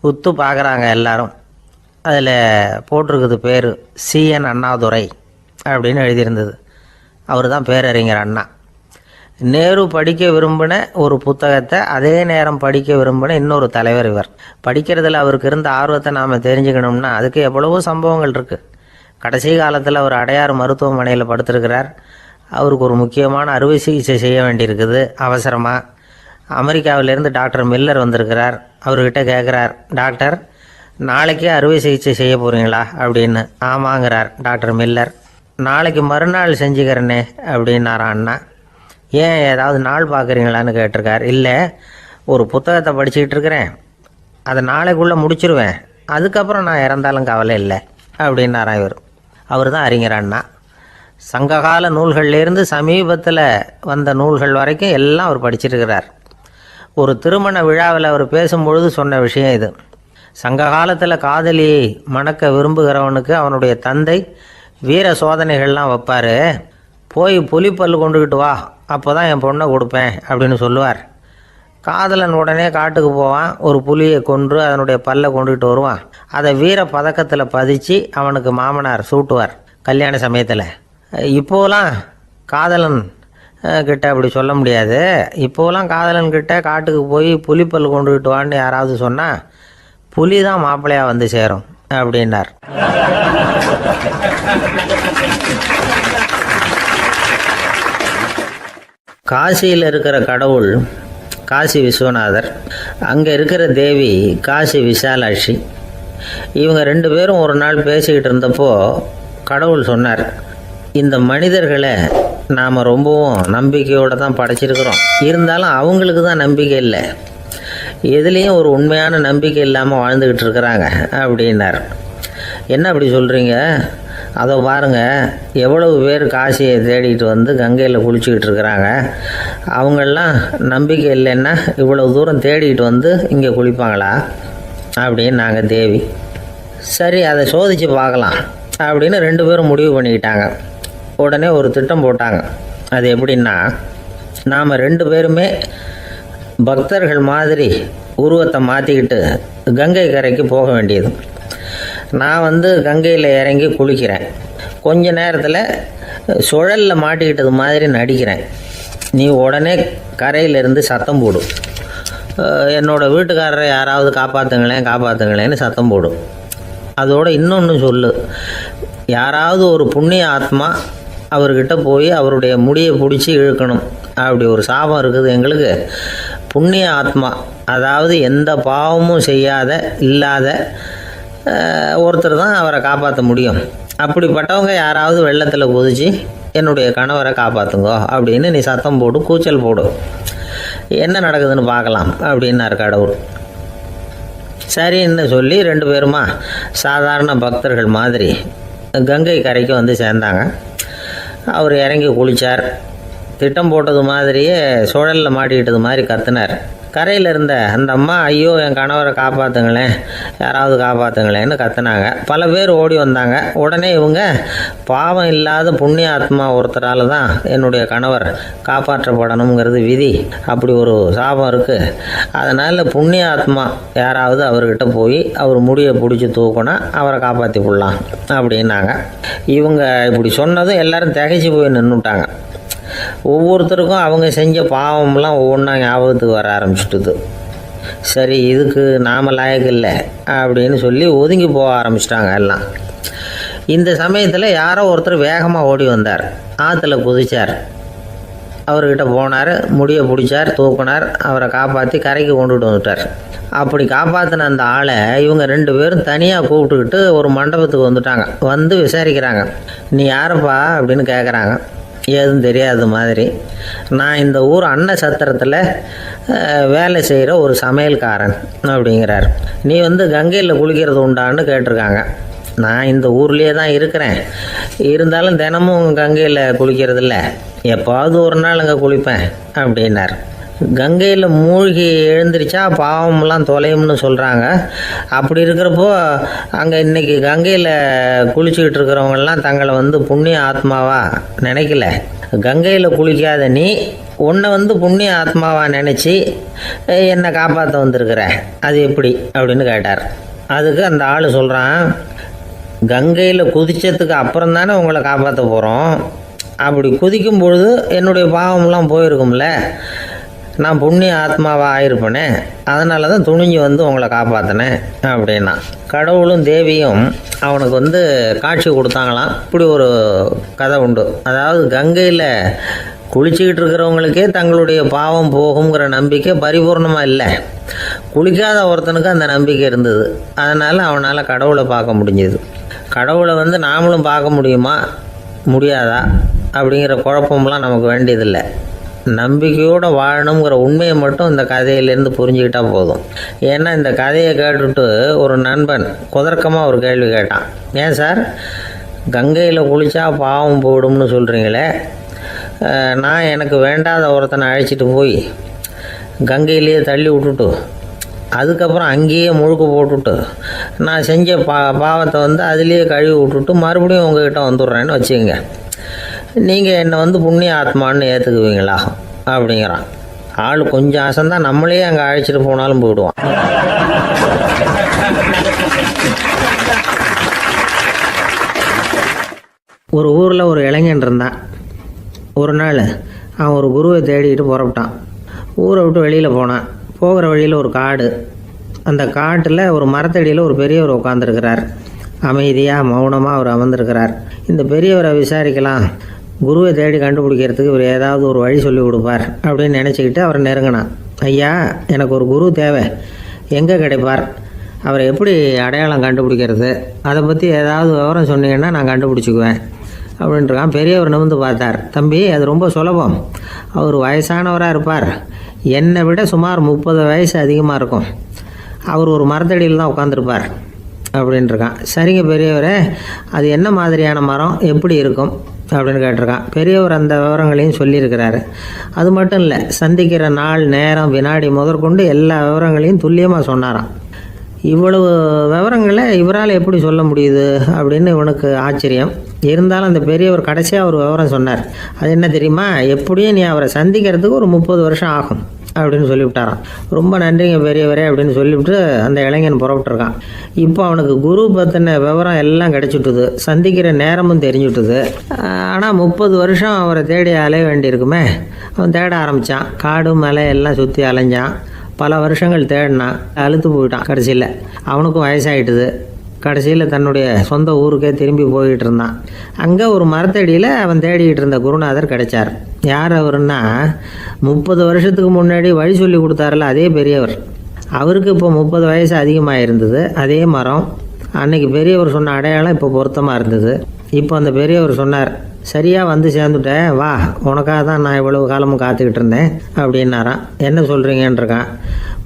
உத்து பார்க்குறாங்க எல்லாரும். அதில் போட்டிருக்குது பேர் CN அண்ணாதுரை அப்படின்னு எழுதியிருந்தது. அவர் தான் பேரறிஞர் அண்ணா. நேரு படிக்க விரும்பின ஒரு புத்தகத்தை அதே நேரம் படிக்க விரும்பின இன்னொரு தலைவர் இவர். படிக்கிறதுல அவருக்கு இருந்த ஆர்வத்தை நாம் தெரிஞ்சுக்கணும்னா அதுக்கு எவ்வளவோ சம்பவங்கள் இருக்குது. கடைசி காலத்தில் அவர் அடையாறு மருத்துவமனையில் படுத்திருக்கிறார். அவருக்கு ஒரு முக்கியமான அறுவை சிகிச்சை செய்ய வேண்டியிருக்குது அவசரமாக. அமெரிக்காவிலேருந்து டாக்டர் மில்லர் வந்திருக்கிறார். அவர்கிட்ட கேட்குறார், டாக்டர் நாளைக்கே அறுவை சிகிச்சை செய்ய போகிறீங்களா அப்படின்னு. ஆமாங்கிறார் டாக்டர் மில்லர். நாளைக்கு மறுநாள் செஞ்சுக்கிறேனே அப்படின்னாரான் அண்ணா. ஏன் ஏதாவது நாள் பார்க்குறீங்களான்னு கேட்டிருக்கார். இல்லை, ஒரு புத்தகத்தை படிச்சுக்கிட்டு இருக்கிறேன், அதை நாளைக்குள்ளே முடிச்சிருவேன், அதுக்கப்புறம் நான் இறந்தாலும் கவலை இல்லை அப்படின்னாரான் இவர். அவர் தான் அறிஞர் அண்ணா. சங்ககால நூல்கள்லேருந்து சமீபத்தில் வந்த நூல்கள் வரைக்கும் எல்லாம் அவர் படிச்சிருக்கிறார். ஒரு திருமண விழாவில் அவர் பேசும்பொழுது சொன்ன விஷயம் இது. சங்க காலத்தில் காதலியை மணக்க விரும்புகிறவனுக்கு அவனுடைய தந்தை வீர சோதனைகள்லாம் வைப்பார். போய் புலிப்பல் கொண்டுக்கிட்டு வா, அப்போ தான் என் பொண்ணை கொடுப்பேன் அப்படின்னு சொல்லுவார். காதலன் உடனே காட்டுக்கு போவான், ஒரு புலியை கொன்று அதனுடைய பல்லை கொண்டுக்கிட்டு வருவான். அதை வீர பதக்கத்தில் பதிச்சு அவனுக்கு மாமனார் சூட்டுவார் கல்யாண சமயத்தில். இப்போலாம் காதலன் கிட்ட அப்படி சொல்ல முடியாது. இப்போலாம் காதலன் கிட்ட காட்டுக்கு போய் புலிப்பல் கொண்டுக்கிட்டு வான்னு யாராவது சொன்னால் புலி தான் மாப்பிள்ளையாக வந்து சேரும் அப்படின்னார். காசியில் இருக்கிற கடவுள் காசி விஸ்வநாதர், அங்கே இருக்கிற தேவி காசி விசாலாட்சி. இவங்க ரெண்டு பேரும் ஒரு நாள் பேசிக்கிட்டு இருந்தப்போ கடவுள் சொன்னார், இந்த மனிதர்களை நாம் ரொம்பவும் நம்பிக்கையோடு தான் படைச்சிருக்கிறோம், இருந்தாலும் அவங்களுக்கு தான் நம்பிக்கை இல்லை, எதுலேயும் ஒரு உண்மையான நம்பிக்கை இல்லாமல் வாழ்ந்துக்கிட்டு இருக்கிறாங்க அப்படின்னார். என்ன அப்படி சொல்கிறீங்க? அதை பாருங்கள், எவ்வளவு பேர் காசியை தேடிட்டு வந்து கங்கையில் குளிச்சுக்கிட்டு இருக்கிறாங்க. அவங்களெலாம் நம்பிக்கை இல்லைன்னா இவ்வளவு தூரம் தேடிட்டு வந்து இங்கே குளிப்பாங்களா அப்படின்னு நாங்கள் தேவி. சரி, அதை சோதித்து பார்க்கலாம் அப்படின்னு ரெண்டு பேரும் முடிவு பண்ணிக்கிட்டாங்க. உடனே ஒரு திட்டம் போட்டாங்க. அது எப்படின்னா, நாம் ரெண்டு பேருமே பக்தர்கள் மாதிரி உருவத்தை மாற்றிக்கிட்டு கங்கை கரைக்கு போக வேண்டியது. நான் வந்து கங்கையில் இறங்கி குளிக்கிறேன், கொஞ்ச நேரத்தில் சுழலில் மாட்டிக்கிட்டது மாதிரி நடிக்கிறேன். நீ உடனே கரையிலேருந்து சத்தம் போடும், என்னோடய வீட்டுக்காரரை யாராவது காப்பாற்றுங்களேன்னு சத்தம் போடும். அதோடு இன்னொன்று சொல்லு, யாராவது ஒரு புண்ணிய ஆத்மா அவர்கிட்ட போய் அவருடைய முடியை பிடிச்சி இழுக்கணும். அப்படி ஒரு சாபம் இருக்குது எங்களுக்கு. புண்ணிய ஆத்மா, அதாவது எந்த பாவமும் செய்யாத இல்லாத ஒருத்தர் தான் அவரை காப்பாற்ற முடியும். அப்படிப்பட்டவங்க யாராவது வெள்ளத்தில் குதிச்சு என்னுடைய கணவரை காப்பாற்றுங்கோ அப்படின்னு நீ சத்தம் போடு, கூச்சல் போடு, என்ன நடக்குதுன்னு பார்க்கலாம் அப்படின்னார் கடவுள். சரின்னு சொல்லி ரெண்டு பேருமா சாதாரண பக்தர்கள் மாதிரி கங்கை கரைக்கு வந்து சேர்ந்தாங்க. அவர் இறங்கி குளித்தார். திட்டம் போட்டது மாதிரியே சுழலில் மாட்டிக்கிட்டது மாதிரி கத்துனார். கரையில் இருந்த அந்த அம்மா, ஐயோ என் கணவரை காப்பாற்றுங்களேன், யாராவது காப்பாற்றுங்களேன்னு கத்துனாங்க. பல பேர் ஓடி வந்தாங்க. உடனே இவங்க, பாவம் இல்லாத புண்ணிய ஆத்மா ஒருத்தரால் தான் என்னுடைய கணவர் காப்பாற்றப்படணுங்கிறது விதி, அப்படி ஒரு சாபம் இருக்குது, அதனால் புண்ணிய ஆத்மா யாராவது அவர்கிட்ட போய் அவர் முடியை பிடிச்சி தூக்கினா அவரை காப்பாற்றி விடலாம் அப்படின்னாங்க. இவங்க இப்படி சொன்னதும் எல்லாரும் திகைச்சு போய் நின்றுட்டாங்க. ஒவ்வொருத்தருக்கும் அவங்க செஞ்ச பாவம்லாம் ஒவ்வொன்றா ஞாபகத்துக்கு வர ஆரம்பிச்சுட்டுது. சரி, இதுக்கு நாம் லாயக்கு இல்லை அப்படின்னு சொல்லி ஒதுங்கி போக ஆரம்பிச்சிட்டாங்க எல்லாம். இந்த சமயத்தில் யாரோ ஒருத்தர் வேகமாக ஓடி வந்தார், ஆற்றுல குதிச்சார். அவர்கிட்ட போனார், முடியை பிடிச்சார், தூக்கினார், அவரை காப்பாற்றி கரைக்கு கொண்டுட்டு வந்துட்டார். அப்படி காப்பாற்றின அந்த ஆளை இவங்க ரெண்டு பேரும் தனியாக கூப்பிட்டுக்கிட்டு ஒரு மண்டபத்துக்கு வந்துட்டாங்க. வந்து விசாரிக்கிறாங்க, நீ யாரப்பா அப்படின்னு கேட்குறாங்க. ஏதும் தெரியாத மாதிரி. நான் இந்த ஊர் அன்ன சத்திரத்தில் வேலை செய்கிற ஒரு சமையல்காரன் அப்படிங்கிறார். நீ கங்கையில் குளிக்கிறது உண்டான்னு கேட்டிருக்காங்க. நான் இந்த ஊர்லேயே தான் இருக்கிறேன், இருந்தாலும் தினமும் கங்கையில் குளிக்கிறது இல்லை, எப்போவாவது ஒரு நாள் அங்கே குளிப்பேன் அப்படின்னார். கங்கையில் மூழ்கி எழுந்திரிச்சா பாவமெல்லாம் தொலையும்னு சொல்கிறாங்க. அப்படி இருக்கிறப்போ அங்கே இன்றைக்கி கங்கையில் குளிச்சுக்கிட்டு இருக்கிறவங்கெல்லாம் தங்களை புண்ணிய ஆத்மாவா நினைக்கல. கங்கையில் குளிக்காத நீ உன்னை புண்ணிய ஆத்மாவா நினச்சி என்னை காப்பாற்ற வந்திருக்கிற, அது எப்படி அப்படின்னு கேட்டார். அதுக்கு அந்த ஆள் சொல்கிறான், கங்கையில் குதித்ததுக்கு அப்புறம் தானே உங்களை காப்பாற்ற போகிறோம். அப்படி குதிக்கும் பொழுது என்னுடைய பாவமெல்லாம் போயிருக்கும்ல, நான் புண்ணிய ஆத்மாவாக ஆயிருப்பேனே, அதனால தான் துணிஞ்சு உங்களை காப்பாற்றினேன் அப்படின்னா. கடவுளும் தேவியும் அவனுக்கு காட்சி கொடுத்தாங்களாம். இப்படி ஒரு கதை உண்டு. அதாவது கங்கையில் குளிச்சுக்கிட்டு இருக்கிறவங்களுக்கே தங்களுடைய பாவம் போகுங்கிற நம்பிக்கை பரிபூர்ணமாக இல்லை. குளிக்காத ஒருத்தனுக்கு அந்த நம்பிக்கை இருந்தது. அதனால் அவனால் கடவுளை பார்க்க முடிஞ்சது. கடவுளை நாமளும் பார்க்க முடியுமா முடியாதா அப்படிங்கிற குழப்பம்லாம் நமக்கு வேண்டியதில்லை. நம்பிக்கையோடு வாழணுங்கிற உண்மையை மட்டும் இந்த கதையிலேருந்து புரிஞ்சுக்கிட்டால் போதும். ஏன்னா இந்த கதையை கேட்டுட்டு ஒரு நண்பன் குதர்க்கமாக ஒரு கேள்வி கேட்டான். ஏன் சார், கங்கையில் குளித்தா பாவம் போயிடும்னு சொல்கிறீங்களே, நான் எனக்கு வேண்டாத ஒருத்தனை அழைச்சிட்டு போய் கங்கையிலேயே தள்ளி விட்டுட்டு அதுக்கப்புறம் அங்கேயே முழுக்க போட்டுட்டு நான் செஞ்ச பாவத்தை அதுலேயே கழுவி விட்டுட்டு மறுபடியும் உங்ககிட்ட வந்துடுறேன்னு வச்சுக்கோங்க, நீங்கள் என்னை புண்ணிய ஆத்மான்னு ஏற்றுக்குவீங்களா அப்படிங்கிறான். ஆள் கொஞ்சம் ஆசைந்தான், நம்மளே அங்கே அழைச்சிட்டு போனாலும் போயிடுவான். ஒரு ஊரில் ஒரு இளைஞன் இருந்தான். ஒரு நாள் அவன் ஒரு குருவை தேடிட்டு புறப்பட்டான். ஊரை விட்டு வெளியில் போனான். போகிற வழியில் ஒரு காடு. அந்த காட்டில் ஒரு மரத்தடியில் ஒரு பெரியவர் உட்காந்துருக்கிறார். அமைதியாக மௌனமாக அவர் அமர்ந்திருக்கிறார். இந்த பெரியவரை விசாரிக்கலாம், குருவை தேடி கண்டுபிடிக்கிறதுக்கு இவர் ஏதாவது ஒரு வழி சொல்லி கொடுப்பார் அப்படின்னு நினச்சிக்கிட்டு அவரை நெருங்கினான். ஐயா, எனக்கு ஒரு குரு தேவை, எங்கே கிடைப்பார், அவரை எப்படி அடையாளம் கண்டுபிடிக்கிறது, அதை பற்றி ஏதாவது விவரம் சொன்னீங்கன்னா நான் கண்டுபிடிச்சிக்குவேன் அப்படின்றான். பெரியவர் நிமிர்ந்து பார்த்தார். தம்பி, அது ரொம்ப சுலபம். அவர் வயசானவராக இருப்பார், என்னை விட சுமார் 30 வயசு அதிகமாக இருக்கும். அவர் ஒரு மரத்தடியில் தான் உட்காந்துருப்பார் அப்படின்ட்டுருக்கான். சரிங்க பெரியவரே, அது என்ன மாதிரியான மரம், எப்படி இருக்கும் அப்படின்னு கேட்டிருக்கான். பெரியவர் அந்த விவரங்களையும் சொல்லியிருக்கிறாரு. அது மட்டும் இல்லை, சந்திக்கிற நாள், நேரம், வினாடி முதற்கொண்டு எல்லா விவரங்களையும் துல்லியமாக சொன்னாராம். இவ்வளவு விவரங்களை இவரால் எப்படி சொல்ல முடியுது அப்படின்னு இவனுக்கு ஆச்சரியம். இருந்தாலும் அந்த பெரியவர் கடைசியாக ஒரு விவரம் சொன்னார். அது என்ன தெரியுமா, எப்படியும் நீ அவரை சந்திக்கிறதுக்கு ஒரு 30 வருஷம் ஆகும் அப்படின்னு சொல்லிவிட்டாரான். ரொம்ப நன்றிங்க பெரியவரே அப்படின்னு சொல்லிவிட்டு அந்த இளைஞன் புறப்பட்டுருக்கான். இப்போ அவனுக்கு குரு பற்றின விவரம் எல்லாம் கிடைச்சிட்டுது, சந்திக்கிற நேரமும் தெரிஞ்சுட்டுது. ஆனால் 30 வருஷம் அவரை தேடி அலைய வேண்டியிருக்குமே. அவன் தேட ஆரம்பித்தான். காடு மலை எல்லாம் சுற்றி அலைஞ்சான். பல வருஷங்கள் தேடினான், அழுத்து போயிட்டான். கடைசியில் அவனுக்கும் வயசாகிட்டுது. கடைசியில் தன்னுடைய சொந்த ஊருக்கே திரும்பி போய்கிட்டு இருந்தான். அங்கே ஒரு மரத்தடியில் அவன் தேடிக்கிட்டு இருந்த குருநாதர் கிடைச்சார். யார் அவருன்னா, 30 வருஷத்துக்கு முன்னாடி வழி சொல்லி கொடுத்தாருல அதே பெரியவர். அவருக்கு இப்போ 30 வயசு அதிகமாக இருந்தது. அதே மரம், அன்னைக்கு பெரியவர் சொன்ன அடையாளம் இப்போ பொருத்தமாக இருந்தது. இப்போ அந்த பெரியவர் சொன்னார், சரியாக வந்து சேர்ந்துட்டேன், வா, உனக்காக தான் நான் இவ்வளவு காலமும் காத்துக்கிட்டு இருந்தேன் அப்படின்னாரான். என்ன சொல்கிறீங்கன்றிருக்கான்.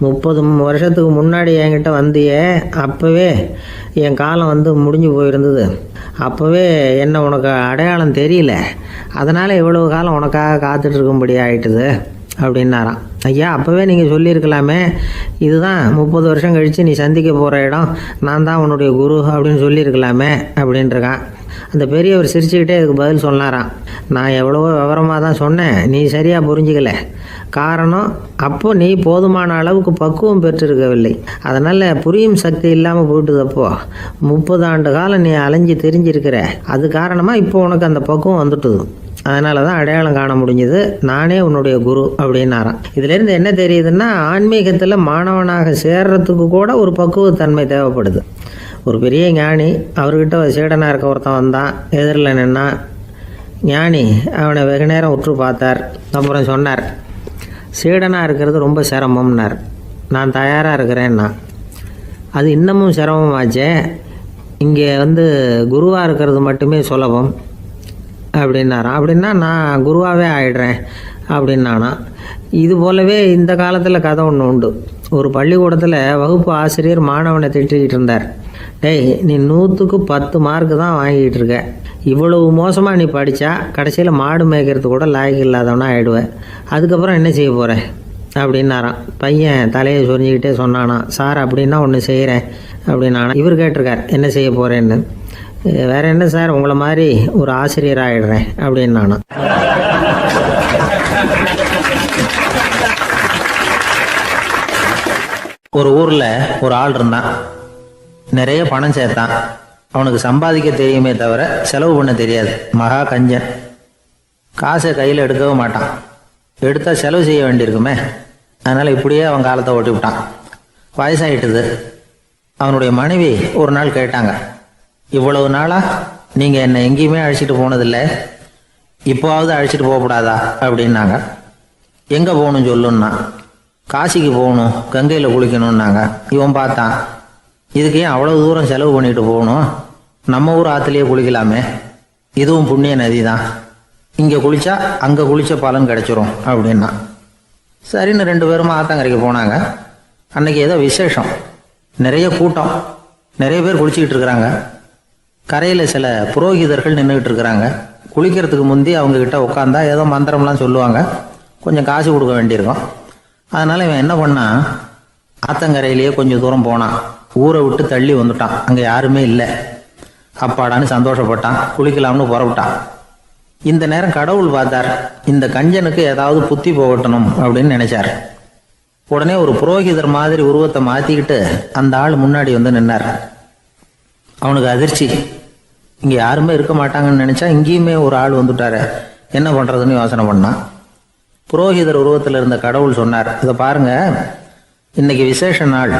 30 வருஷத்துக்கு முன்னாடி என்கிட்ட வந்தியே, அப்போவே என் காலம் முடிஞ்சு போயிருந்தது. அப்போவே என்ன உனக்கு அடையாளம் தெரியல, அதனால் இவ்வளவு காலம் உனக்காக காத்துட்ருக்கும்படி ஆகிட்டுது அப்படின்னாராம். ஐயா, அப்போவே நீங்கள் சொல்லியிருக்கலாமே, இதுதான் 30 வருஷம் கழித்து நீ சந்திக்க போகிற இடம், நான் தான் உன்னுடைய குரு அப்படின்னு சொல்லியிருக்கலாமே அப்படின்ட்டுருக்கான். அந்த பெரியவர் சிரிச்சுக்கிட்டே இதுக்கு பதில் சொன்னாராம். நான் எவ்வளவோ விவரமாக தான் சொன்னேன், நீ சரியாக புரிஞ்சிக்கல. காரணம், அப்போ நீ போதுமான அளவுக்கு பக்குவம் பெற்றிருக்கவில்லை. அதனால் புரியும் சக்தி இல்லாமல் போயிட்டுதப்போ 30 ஆண்டு காலம் நீ அலைஞ்சி தெரிஞ்சிருக்கிற. அது காரணமாக இப்போ உனக்கு அந்த பக்குவம் வந்துட்டுது. அதனால தான் அடையாளம் காண முடிஞ்சது, நானே உன்னுடைய குரு அப்படின்னாராம். இதுலேருந்து என்ன தெரியுதுன்னா, ஆன்மீகத்தில் மாணவனாக சேர்றதுக்கு கூட ஒரு பக்குவத்தன்மை தேவைப்படுது. ஒரு பெரிய ஞானி, அவர்கிட்ட சீடனாக இருக்க ஒருத்தன் வந்தான். எதிரில் நின்னான். ஞானி அவனை வெகு நேரம் உற்று பார்த்தார். அப்புறம் சொன்னார், சீடனாக இருக்கிறது ரொம்ப சிரமம்னார். நான் தயாராக இருக்கிறேன்னா. அது இன்னமும் சிரமமாச்சே, இங்கே குருவாக இருக்கிறது மட்டுமே சுலபம், அப்படின்னாராம். அப்படின்னா நான் குருவாகவே ஆயிடுறேன் அப்படின்னானா. இது போலவே இந்த காலத்தில் கதை ஒன்று உண்டு. ஒரு பள்ளிக்கூடத்தில் வகுப்பு ஆசிரியர் மாணவனை திட்டிக்கிட்டு இருந்தார். டேய், நீ 100க்கு 10 மார்க்கு தான் வாங்கிட்டு இருக்க. இவ்வளவு மோசமாக நீ படித்தா கடைசியில் மாடு மேய்க்கிறது கூட லாய்க்கு இல்லாதவனா ஆகிடுவேன். அதுக்கப்புறம் என்ன செய்ய போகிறேன் அப்படின்னாராம். பையன் தலையை சொரிஞ்சிக்கிட்டே சொன்னானா, சார் அப்படின்னா ஒன்று செய்கிறேன் அப்படின்னானா. இவர் கேட்டிருக்கார், என்ன செய்ய போகிறேன்னு. வேற என்ன சார், உங்களை மாதிரி ஒரு ஆசிரியர் ஆகிடுறேன் அப்படின்னானா. ஒரு ஊரில் ஒரு ஆள் இருந்தான். நிறைய பணம் சேர்த்தான். அவனுக்கு சம்பாதிக்க தெரியுமே தவிர செலவு பண்ண தெரியாது. மகா கஞ்சன். காசை கையில் எடுக்கவும் மாட்டான். எடுத்தால் செலவு செய்ய வேண்டியிருக்குமே. அதனால் இப்படியே அவன் காலத்தை ஓட்டி விட்டான். வயசாயிட்டுது. அவனுடைய மனைவி ஒரு நாள் கேட்டாங்க, இவ்வளவு நாளாக நீங்கள் என்னை எங்கேயுமே அழைச்சிட்டு போனதில்லை, இப்போவாவது அழைச்சிட்டு போகக்கூடாதா அப்படின்னாங்க. எங்கே போகணும் சொல்லுன்னா. காசிக்கு போகணும், கங்கையில் குளிக்கணும்னாங்க. இவன் பார்த்தான், இதுக்கு ஏன் அவ்வளவு தூரம் செலவு பண்ணிட்டு போகணும், நம்ம ஊர் ஆற்றுலேயே குளிக்கலாமே, இதுவும் புண்ணிய நதி தான், இங்கே குளித்தா அங்கே குளித்த பலன் கிடைச்சிரும் அப்படின்னா. சரின்னு 2 பேரும் ஆத்தங்கரைக்கு போனாங்க. அன்னைக்கு ஏதோ விசேஷம், நிறைய கூட்டம், நிறைய பேர் குளிச்சுக்கிட்டு இருக்கிறாங்க. கரையில் சில புரோகிதர்கள் நின்றுக்கிட்டு இருக்கிறாங்க. குளிக்கிறதுக்கு முந்தி அவங்கக்கிட்ட உட்காந்தா ஏதோ மந்திரம்லாம் சொல்லுவாங்க, கொஞ்சம் காசு கொடுக்க வேண்டியிருக்கும். அதனால் இவன் என்ன பண்ணான், ஆத்தங்கரையிலேயே கொஞ்சம் தூரம் போனான். ஊரை விட்டு தள்ளி வந்துட்டான். அங்கே யாருமே இல்லை. அப்பாடான்னு சந்தோஷப்பட்டான். குளிக்கலாம்னு புறப்பட்டான். இந்த நேரம் கடவுள் பார்த்தார், இந்த கஞ்சனுக்கு ஏதாவது புத்தி போகட்டணும் அப்படின்னு நினைச்சார். உடனே ஒரு புரோகிதர் மாதிரி உருவத்தை மாற்றிக்கிட்டு அந்த ஆள் முன்னாடி வந்து நின்னார். அவனுக்கு அதிர்ச்சி. இங்கே யாருமே இருக்க மாட்டாங்கன்னு நினச்சா இங்கேயுமே ஒரு ஆள் வந்துட்டாரு, என்ன பண்ணுறதுன்னு யோசனை பண்ணான். புரோகிதர் உருவத்தில் இருந்த கடவுள் சொன்னார், இதை பாருங்க, இன்னைக்கு விசேஷ நாள்,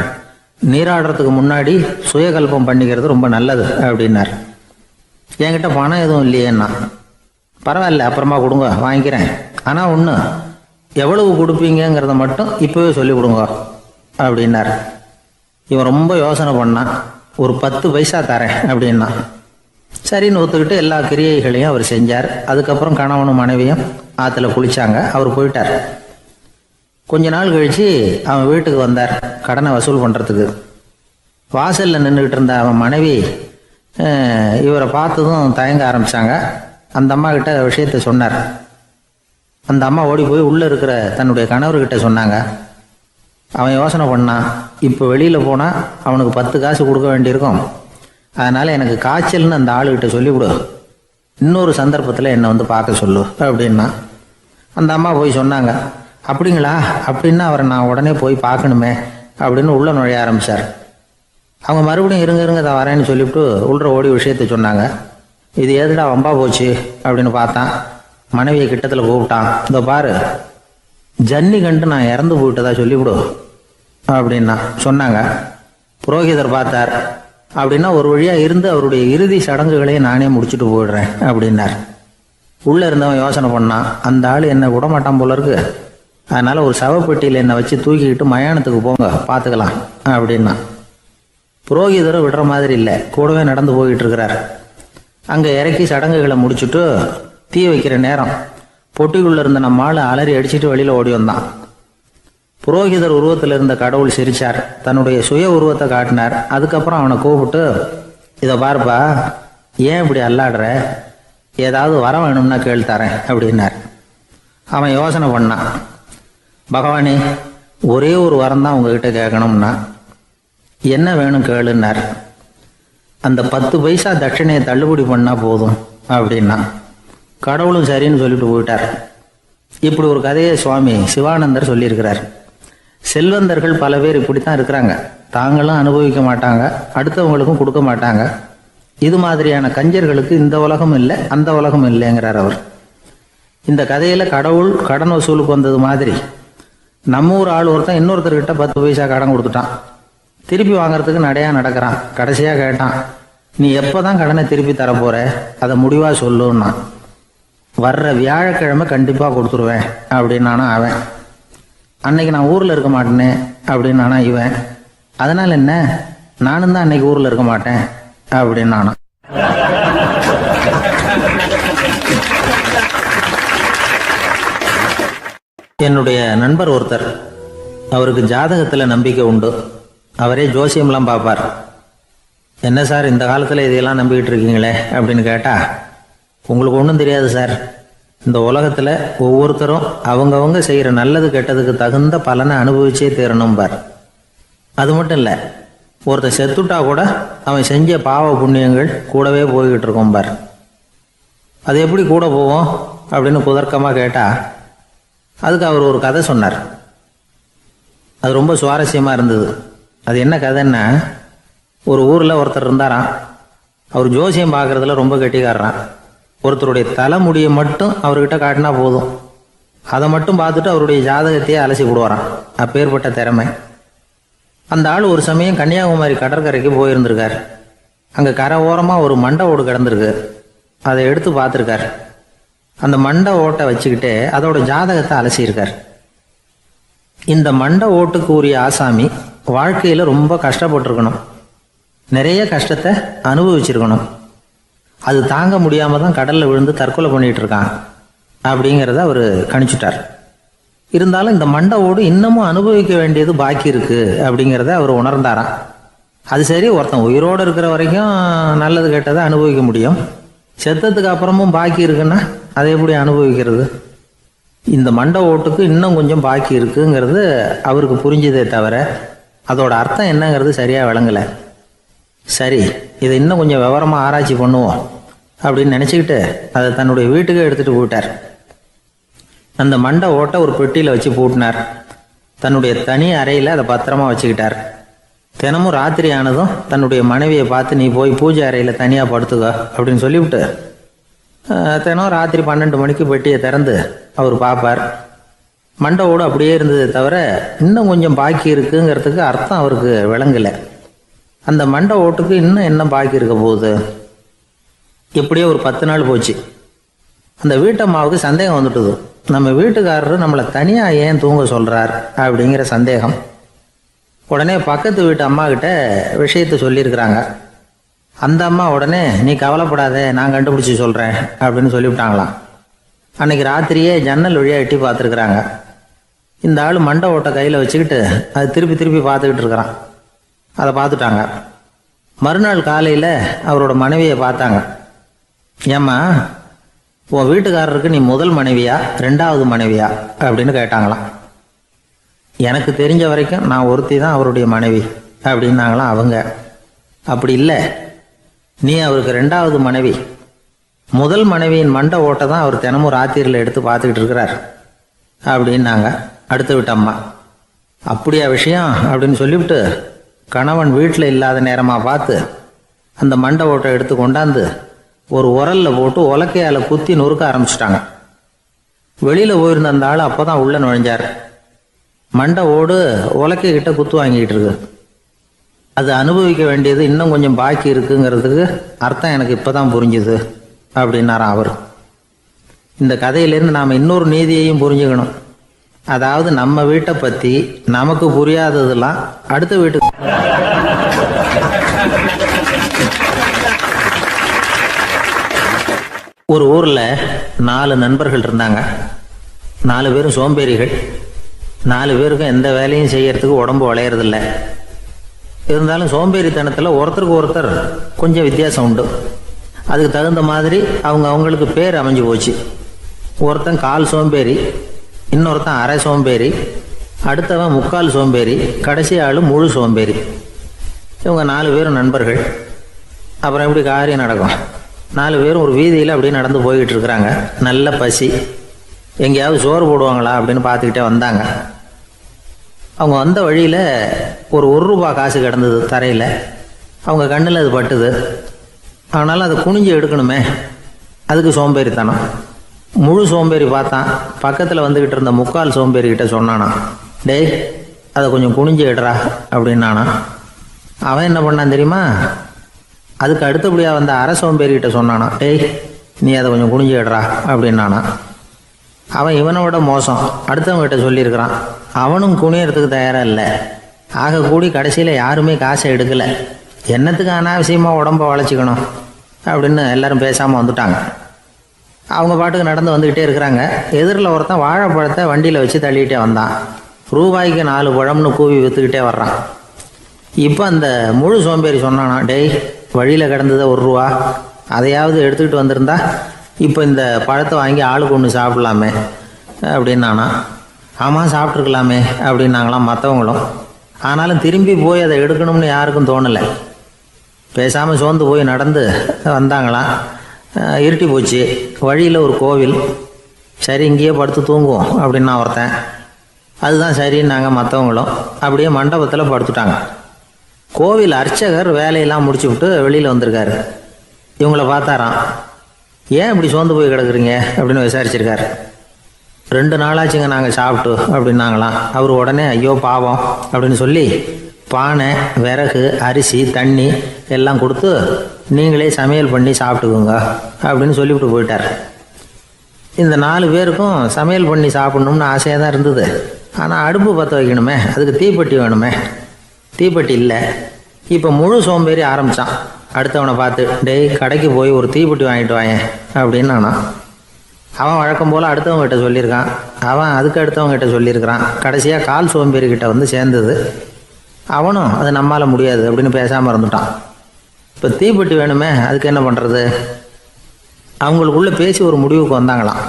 நீராடுறதுக்கு முன்னாடி சுயகல்பம் பண்ணிக்கிறது ரொம்ப நல்லது அப்படின்னார். என்கிட்ட பணம் எதுவும் இல்லையேன்னா. பரவாயில்ல, அப்புறமா கொடுங்க, வாங்கிக்கிறேன். ஆனால் ஒன்று, எவ்வளவு கொடுப்பீங்கிறத மட்டும் இப்போவே சொல்லி கொடுங்க அப்படின்னார். இவன் ரொம்ப யோசனை பண்ணான். ஒரு 10 பைசா தரேன் அப்படின்னா. சரின்னு ஒத்துக்கிட்டு எல்லா கிரியைகளையும் அவர் செஞ்சார். அதுக்கப்புறம் கணவனும் மனைவியும் ஆற்றுல குளிச்சாங்க. அவர் போயிட்டார். கொஞ்ச நாள் கழித்து அவன் வீட்டுக்கு வந்தார் கடனை வசூல் பண்ணுறதுக்கு. வாசலில் நின்றுக்கிட்டு இருந்த அவன் மனைவி இவரை பார்த்ததும் தயங்க ஆரம்பித்தாங்க. அந்த அம்மா கிட்ட விஷயத்த சொன்னார். அந்த அம்மா ஓடி போய் உள்ளே இருக்கிற தன்னுடைய கணவர்கிட்ட சொன்னாங்க. அவன் யோசனை பண்ணான், இப்போ வெளியில் போனால் அவனுக்கு 10 காசு கொடுக்க வேண்டியிருக்கும், அதனால் எனக்கு காய்ச்சல்னு அந்த ஆளுகிட்ட சொல்லிவிடு, இன்னொரு சந்தர்ப்பத்தில் என்னை வந்து பார்க்க சொல்லு அப்படின்னா. அந்த அம்மா போய் சொன்னாங்க. அப்படிங்களா, அப்படின்னா அவரை நான் உடனே போய் பார்க்கணுமே அப்படின்னு உள்ள நுழைய ஆரம்பித்தார். அவங்க மறுபடியும் இருங்க தான் வரேன்னு சொல்லிவிட்டு உள்ள ஓடி விஷயத்த சொன்னாங்க. இது எதுடா வம்பா போச்சு அப்படின்னு பார்த்தான். மனைவியை கிட்டத்தில் கூப்பிட்டான். இதோ பாரு, ஜன்னி கண்டு நான் இறந்து போயிட்டதா சொல்லிவிடு அப்படின்னா சொன்னாங்க. புரோகிதர் பார்த்தார். அப்படின்னா ஒரு வழியாக இருந்து அவருடைய இறுதி சடங்குகளையும் நானே முடிச்சுட்டு போயிடுறேன் அப்படின்னார். உள்ளே இருந்தவன் யோசனை பண்ணான், அந்த ஆள் என்னை விடமாட்டான் போல இருக்கு, அதனால் ஒரு சவப்பெட்டியில் என்னை வச்சு தூக்கிக்கிட்டு மயானத்துக்கு போங்க, பார்த்துக்கலாம் அப்படின்னா. புரோகிதரும் விடுற மாதிரி இல்லை, கூடவே நடந்து போயிட்டு இருக்கிறார். அங்கே இறக்கி சடங்குகளை முடிச்சுட்டு தீ வைக்கிற நேரம் பொட்டிக்குள்ளே இருந்த நம்ம ஆள் அலறி அடிச்சுட்டு வெளியில் ஓடி வந்தான். புரோகிதர் உருவத்தில் இருந்த கடவுள் சிரிச்சார். தன்னுடைய சுய உருவத்தை காட்டினார். அதுக்கப்புறம் அவனை கூப்பிட்டு, இதை பாருப்பா, ஏன் இப்படி அல்லாடுற, ஏதாவது வர வேணும்னா கேள் தரேன் அப்படின்னார். அவன் யோசனை பண்ணான். பகவானே, ஒரே ஒரு வரம் தான் உங்ககிட்ட கேட்கணும்னா. என்ன வேணும் கேளுன்னார். அந்த 10 பைசா தட்சணையை தள்ளுபடி பண்ணால் போதும் அப்படின்னா. கடவுளும் சரின்னு சொல்லிட்டு போயிட்டார். இப்படி ஒரு கதையை சுவாமி சிவானந்தர் சொல்லியிருக்கிறார். செல்வந்தர்கள் பல பேர் இப்படித்தான் இருக்கிறாங்க. தாங்களும் அனுபவிக்க மாட்டாங்க, அடுத்தவங்களுக்கும் கொடுக்க மாட்டாங்க. இது மாதிரியான கஞ்சர்களுக்கு இந்த உலகம் இல்லை, அந்த உலகம் இல்லைங்கிறார் அவர். இந்த கதையில கடவுள் கடன் வசூலுக்கு வந்தது மாதிரி நம்ம ஊர் ஆள் ஒருத்தன் இன்னொருத்தர்கிட்ட 10 பைசா கடன் கொடுத்துட்டான். திருப்பி வாங்கறதுக்கு நடையா நடக்கிறான். கடைசியா கேட்டான், நீ எப்பதான் கடனை திருப்பி தரப்போற, அதை முடிவா சொல்லுன்னா. வர்ற வியாழக்கிழமை கண்டிப்பா கொடுத்துருவேன் அப்படின்னானா அவன். அன்னைக்கு நான் ஊர்ல இருக்க மாட்டேனே அப்படின்னானா இவன். அதனால என்ன, நானும் தான் அன்னைக்கு ஊர்ல இருக்க மாட்டேன் அப்படின்னானா. என்னுடைய நண்பர் ஒருத்தர், அவருக்கு ஜாதகத்தில் நம்பிக்கை உண்டு. அவரே ஜோசியம்லாம் பார்ப்பார். என்ன சார் இந்த காலத்தில் இதையெல்லாம் நம்பிக்கிட்டு இருக்கீங்களே அப்படின்னு கேட்டால், உங்களுக்கு ஒன்றும் தெரியாது சார். இந்த உலகத்தில் ஒவ்வொருத்தரும் அவங்கவங்க செய்கிற நல்லது கெட்டதுக்கு தகுந்த பலனை அனுபவிச்சே தீரணும்பார். அது மட்டும் இல்லை, ஒருத்தர் செத்துட்டா கூட அவன் செஞ்ச பாவ புண்ணியங்கள் கூடவே போய்கிட்டு இருக்கோம்பார். அது எப்படி கூட போவோம் அப்படின்னு குதர்க்கமாக கேட்டால், அதுக்கு அவர் ஒரு கதை சொன்னார். அது ரொம்ப சுவாரஸ்யமாக இருந்தது. அது என்ன கதைன்னா, ஒரு ஊரில் ஒருத்தர் இருந்தாராம். அவர் ஜோசியம் பார்க்குறதுல ரொம்ப கெட்டிக்காரரான். ஒருத்தருடைய தலைமுடியை மட்டும் அவர்கிட்ட காட்டினா போதும், அதை மட்டும் பார்த்துட்டு அவருடைய ஜாதகத்தையே அலசி விடுவாராம். அப்பேற்பட்ட திறமை. அந்த ஆள் ஒரு சமயம் கன்னியாகுமரி கடற்கரைக்கு போயிருந்திருக்கார். அங்கே கரை ஓரமாக ஒரு மண்டை ஓடு கிடந்திருக்கு. அதை எடுத்து பார்த்துருக்கார். அந்த மண்டை ஓட்டை வச்சுக்கிட்டே அதோட ஜாதகத்தை அலசியிருக்கார். இந்த மண்டை ஓட்டுக்கு உரிய ஆசாமி வாழ்க்கையில் ரொம்ப கஷ்டப்பட்டிருக்கணும், நிறைய கஷ்டத்தை அனுபவிச்சிருக்கணும். அது தாங்க முடியாமல் தான் கடலில் விழுந்து தற்கொலை பண்ணிகிட்டு இருக்கான் அப்படிங்கிறத அவர் கணிச்சுட்டார். இருந்தாலும் இந்த மண்டை ஓடு இன்னமும் அனுபவிக்க வேண்டியது பாக்கி இருக்குது அப்படிங்கிறத அவர் உணர்ந்தாராம். அது சரி, ஒருத்தன் உயிரோடு இருக்கிற வரைக்கும் நல்லது கெட்டதை அனுபவிக்க முடியும். செத்ததுக்கு அப்புறமும் பாக்கி இருக்குன்னா அதை எப்படி அனுபவிக்கிறது? இந்த மண்டை ஓட்டுக்கு இன்னும் கொஞ்சம் பாக்கி இருக்குங்கிறது அவருக்கு புரிஞ்சதே தவிர அதோட அர்த்தம் என்னங்கிறது சரியாக விளங்கலை. சரி, இதை இன்னும் கொஞ்சம் விவரமாக ஆராய்ச்சி பண்ணுவோம் அப்படின்னு நினச்சிக்கிட்டு அதை தன்னுடைய வீட்டுக்கு எடுத்துகிட்டு போயிட்டார். அந்த மண்டை ஓட்டை ஒரு பெட்டியில் வச்சு பூட்டினார். தன்னுடைய தனி அறையில் அதை பத்திரமா வச்சுக்கிட்டார். தினமும் ராத்திரி ஆனதும் தன்னுடைய மனைவியை பார்த்து, நீ போய் பூஜை அறையில் தனியாக படுத்துக்க அப்படின்னு சொல்லிவிட்டு தினம் ராத்திரி 12 மணிக்கு பெட்டியை திறந்து அவர் பார்ப்பார். மண்டை ஓடு அப்படியே இருந்ததே தவிர இன்னும் கொஞ்சம் பாக்கி இருக்குங்கிறதுக்கு அர்த்தம் அவருக்கு விளங்கலை. அந்த மண்டை ஓட்டுக்கு இன்னும் என்ன பாக்கி இருக்க போகுது? எப்படியோ ஒரு 10 நாள் போச்சு. அந்த வீட்டம்மாவுக்கு சந்தேகம் வந்துட்டுது. நம்ம வீட்டுக்காரரு நம்மளை தனியாக ஏன் தூங்க சொல்கிறார் அப்படிங்கிற சந்தேகம். உடனே பக்கத்து வீட்டு அம்மா கிட்ட விஷயத்தை சொல்லியிருக்கிறாங்க. அந்த அம்மா உடனே, நீ கவலைப்படாத, நான் கண்டுபிடிச்சி சொல்கிறேன் அப்படின்னு சொல்லிவிட்டாங்களாம். அன்னைக்கு ராத்திரியே ஜன்னல் வழியாக எட்டி பார்த்துருக்குறாங்க. இந்த ஆள் மண்டை ஓட்டை கையில் வச்சுக்கிட்டு அது திருப்பி திருப்பி பார்த்துக்கிட்டு இருக்கிறான். அதை பார்த்துட்டாங்க. மறுநாள் காலையில் அவரோட மனைவியை பார்த்தாங்க. ஏம்மா, உன் வீட்டுக்காரருக்கு நீ முதல் மனைவியா 2வது மனைவியா அப்படின்னு கேட்டாங்களாம். எனக்கு தெரிஞ்ச வரைக்கும் நான் ஒருத்தி தான் அவருடைய மனைவி அப்படின்னாங்களாம் அவங்க. அப்படி இல்லை, நீ அவருக்கு 2வது மனைவி. முதல் மனைவியின் மண்டை ஓட்டை தான் அவர் தினமும் ராத்திரியில் எடுத்து பார்த்துக்கிட்டு இருக்கிறார் அப்படின்னாங்க அடுத்த வீட்டு அம்மா. அப்படியா விஷயம் அப்படின்னு சொல்லிவிட்டு கணவன் வீட்டில் இல்லாத நேரமாக பார்த்து அந்த மண்டை ஓட்டை எடுத்து கொண்டாந்து ஒரு உரலில் போட்டு உலக்கையால் குத்தி நொறுக்க ஆரம்பிச்சிட்டாங்க. வெளியில் போயிருந்த அந்த ஆள் அப்போ தான் உள்ளே நுழைஞ்சார். மண்டை ஓடு உலக்கை கிட்ட குத்து வாங்கிக்கிட்டு இருக்கு. அது அனுபவிக்க வேண்டியது இன்னும் கொஞ்சம் பாக்கி இருக்குங்கிறதுக்கு அர்த்தம் எனக்கு இப்போ தான் புரிஞ்சுது அப்படின்னாராம் அவர். இந்த கதையிலேருந்து நாம் இன்னொரு நீதியையும் புரிஞ்சுக்கணும். அதாவது நம்ம வீட்டை பற்றி நமக்கு புரியாததெல்லாம் அடுத்த வீட்டுக்கு. ஒரு ஊரில் 4 நண்பர்கள் இருந்தாங்க. 4 பேரும் சோம்பேறிகள். 4 பேருக்கும் எந்த வேலையும் செய்யறதுக்கு உடம்பு வளையறதில்ல. இருந்தாலும் சோம்பேறித்தனத்தில் ஒருத்தருக்கு ஒருத்தர் கொஞ்சம் வித்தியாசம் உண்டு. அதுக்கு தகுந்த மாதிரி அவங்களுக்கு பேர் அமைஞ்சு போச்சு. ஒருத்தன் கால் சோம்பேறி, இன்னொருத்தன் அரை சோம்பேறி, அடுத்தவன் 3/4 சோம்பேறி, கடைசி ஆள் முழு சோம்பேறி. இவங்க 4 பேரும் நண்பர்கள். அப்புறம் எப்படி காரியம் நடக்கும்? 4 பேரும் ஒரு வீதியில் அப்படியே நடந்து போய்கிட்டு இருக்கிறாங்க. நல்ல பசி. எங்கேயாவது சோறு போடுவாங்களா அப்படின்னு பார்த்துக்கிட்டே வந்தாங்க. அவங்க வந்த வழியில் ஒரு ரூபா காசு கிடந்தது தரையில். அவங்க கண்ணில் அது பட்டுது. அதனால் அதை குனிஞ்சு எடுக்கணுமே, அதுக்கு சோம்பேறித்தனம். முழு சோம்பேறி பார்த்தான். பக்கத்தில் வந்துக்கிட்டு இருந்த 3/4 சோம்பேறிக்கிட்ட சொன்னானா, டேய் அதை கொஞ்சம் குனிஞ்சு எடுறா அப்படின்னானா. அவன் என்ன பண்ணான் தெரியுமா? அதுக்கு அடுத்தபடியாக வந்த அரை சோம்பேறிக்கிட்ட சொன்னானா, டேய் நீ அதை கொஞ்சம் குனிஞ்சு எடுறா அப்படின்னானா. அவன் இவனை விட மோசம், அடுத்தவங்கிட்ட சொல்லியிருக்கிறான். அவனும் குனியறதுக்கு தயாராக இல்லை. ஆக கூடி கடைசியில் யாருமே காசை எடுக்கலை. என்னத்துக்கு அனாவசியமாக உடம்பை வளைச்சிக்கணும் அப்படின்னு எல்லாரும் பேசாமல் வந்துட்டாங்க. அவங்க பாட்டுக்கு நடந்து வந்துக்கிட்டே இருக்கிறாங்க. எதிரில் ஒருத்தன் வாழைப்பழத்தை வண்டியில் வச்சு தள்ளிக்கிட்டே வந்தான். ரூபாய்க்கு 4 பழம்னு கூவி விற்றுக்கிட்டே வர்றான். இப்போ அந்த முழு சோம்பேறி சொன்னானா, டேய் வழியில் கிடந்ததை 1 ரூபா அதையாவது எடுத்துக்கிட்டு வந்திருந்தா இப்போ இந்த பழத்தை வாங்கி ஆளுக்கு ஒன்று சாப்பிட்லாமே அப்படின்னானா. ஆமாம் சாப்பிட்ருக்கலாமே அப்படின்னாங்களாம் மற்றவங்களும். ஆனாலும் திரும்பி போய் அதை எடுக்கணும்னு யாருக்கும் தோணலை. பேசாமல் சோர்ந்து போய் நடந்து வந்தாங்களாம். இருட்டி போச்சு. வழியில் ஒரு கோவில். சரி இங்கேயே படுத்து தூங்குவோம் அப்படின்னா ஒருத்தன். அதுதான் சரின்னாங்க மற்றவங்களும். அப்படியே மண்டபத்தில் படுத்துட்டாங்க. கோவில் அர்ச்சகர் வேலையெல்லாம் முடிச்சு விட்டு வெளியில் வந்திருக்காரு. இவங்கள பார்த்தாராம். ஏன் இப்படி சோர்ந்து போய் கிடக்குறீங்க அப்படின்னு விசாரிச்சிருக்காரு. 2 நாளாச்சுங்க நாங்கள் சாப்பிட்டு அப்படின்னாங்களாம். அவர் உடனே ஐயோ பாவம் அப்படின்னு சொல்லி பானை, விறகு, அரிசி, தண்ணி எல்லாம் கொடுத்து நீங்களே சமையல் பண்ணி சாப்பிட்டுக்குங்க அப்படின்னு சொல்லிவிட்டு போயிட்டார். இந்த 4 பேருக்கும் சமையல் பண்ணி சாப்பிட்ணும்னு ஆசையாக தான் இருந்தது. ஆனால் அடுப்பு பற்ற வைக்கணுமே, அதுக்கு தீப்பெட்டி வேணுமே. தீப்பெட்டி இல்லை. இப்போ முழு சோம்பேறி ஆரம்பித்தான். அடுத்தவனை பார்த்து டேய் கடைக்கு போய் ஒரு தீப்பெட்டி வாங்கிட்டு வாயேன் அப்படின்னு நானா. அவன் வழக்கம் போல் அடுத்தவங்ககிட்ட சொல்லியிருக்கான். அவன் அதுக்கு அடுத்தவங்ககிட்ட சொல்லியிருக்கிறான். கடைசியாக கால் சோம்பேறிக்கிட்ட வந்து சேர்ந்தது. அவனும் அது நம்மால் முடியாது அப்படின்னு பேசாமல் இருந்துட்டான். இப்போ தீப்பெட்டி வேணுமே, அதுக்கு என்ன பண்ணுறது? அவங்களுக்குள்ளே பேசி ஒரு முடிவுக்கு வந்தாங்களாம்.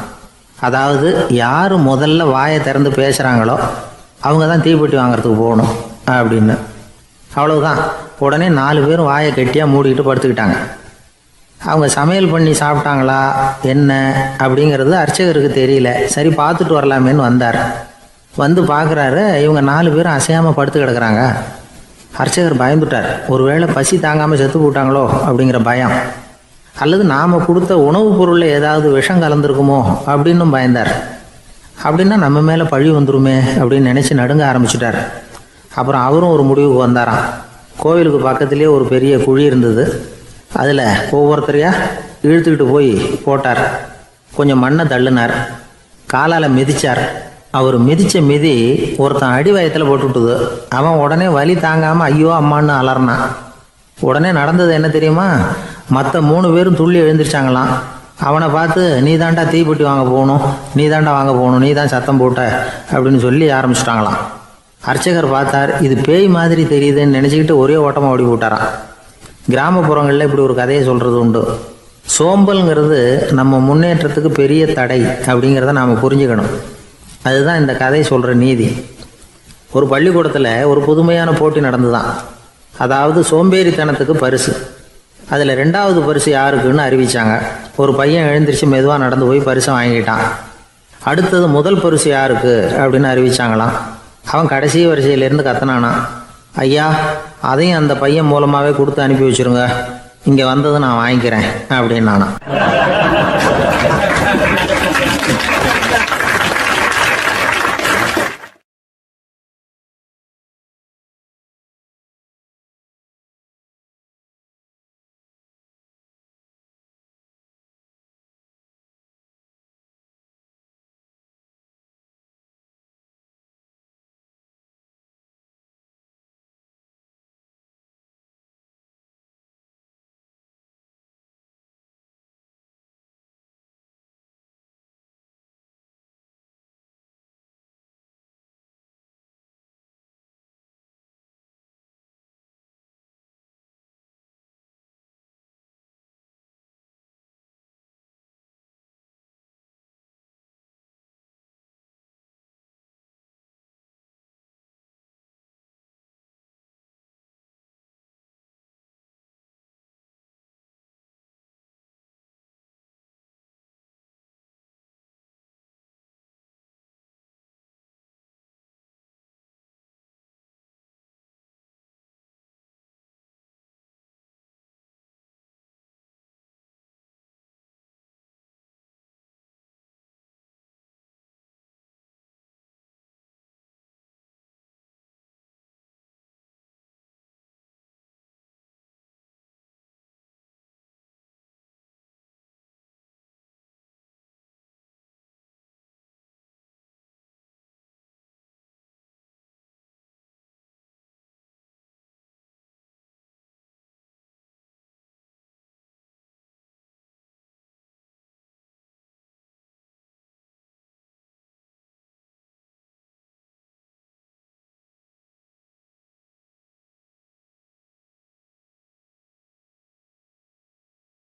அதாவது யார் முதல்ல வாயை திறந்து பேசுகிறாங்களோ அவங்க தான் தீப்பெட்டி வாங்கிறதுக்கு போகணும் அப்படின்னு. அவ்வளவுதான். உடனே 4 பேரும் வாயை கெட்டியாக மூடிக்கிட்டு படுத்துக்கிட்டாங்க. அவங்க சமையல் பண்ணி சாப்பிட்டாங்களா என்ன அப்படிங்கிறது அர்ச்சகருக்கு தெரியல. சரி பார்த்துட்டு வரலாமேன்னு வந்தார். வந்து பார்க்குறாரு, இவங்க 4 பேரும் அசையாமல் படுத்து கிடக்குறாங்க. அர்ச்சகர் பயந்துட்டார். ஒருவேளை பசி தாங்காமல் செத்து போட்டாங்களோ அப்படிங்கிற பயம், அல்லது நாம் கொடுத்த உணவுப் பொருளில் ஏதாவது விஷம் கலந்துருக்குமோ அப்படின்னும் பயந்தார். அப்படின்னா நம்ம மேலே பழி வந்துருமே அப்படின்னு நினச்சி நடுங்க ஆரம்பிச்சிட்டார். அப்புறம் அவரும் ஒரு முடிவுக்கு வந்தாராம். கோவிலுக்கு பக்கத்துலேயே ஒரு பெரிய குழி இருந்தது. அதில் ஒவ்வொருத்தரையாக இழுத்துக்கிட்டு போய் போட்டார். கொஞ்சம் மண்ணை தள்ளினார். காலால் மிதித்தார். அவர் மிதித்த மிதி ஒருத்தன் அடி வயத்தில் போட்டுவிட்டுது. அவன் உடனே வலி தாங்காமல் ஐயோ அம்மான்னு அலறினான். உடனே நடந்தது என்ன தெரியுமா? மற்ற 3 பேரும் துள்ளி எழுந்திரிச்சாங்களாம். அவனை பார்த்து நீ தாண்டா தீப்பெட்டி வாங்க போகணும், நீ தாண்டா வாங்க போகணும், நீ தான் சத்தம் போட்ட அப்படின்னு சொல்லி ஆரம்பிச்சிட்டாங்களாம். அர்ச்சகர் பார்த்தார். இது பேய் மாதிரி தெரியுதுன்னு நினச்சிக்கிட்டு ஒரே ஓட்டமாக ஓடி போட்டாராம். கிராமப்புறங்களில் இப்படி ஒரு கதையை சொல்கிறது உண்டு. சோம்பல்ங்கிறது நம்ம முன்னேற்றத்துக்கு பெரிய தடை அப்படிங்கிறத நாம் புரிஞ்சுக்கணும். அதுதான் இந்த கதை சொல்கிற நீதி. ஒரு பள்ளிக்கூடத்தில் ஒரு புதுமையான போட்டி நடந்துதான். அதாவது சோம்பேறித்தனத்துக்கு பரிசு. அதில் 2வது பரிசு யாருக்குன்னு அறிவித்தாங்க. ஒரு பையன் எழுந்திரிச்சு மெதுவாக நடந்து போய் பரிசை வாங்கிட்டான். அடுத்தது முதல் பரிசு யாருக்கு அப்படின்னு அறிவிச்சாங்களாம். அவன் கடைசி வரிசையிலேருந்து கத்தினானா, ஐயா அதையும் அந்த பையன் மூலமாகவே கொடுத்து அனுப்பி வச்சுருங்க, இங்கே வந்தது நான் வாங்கிக்கிறேன் அப்படின்னு நானா.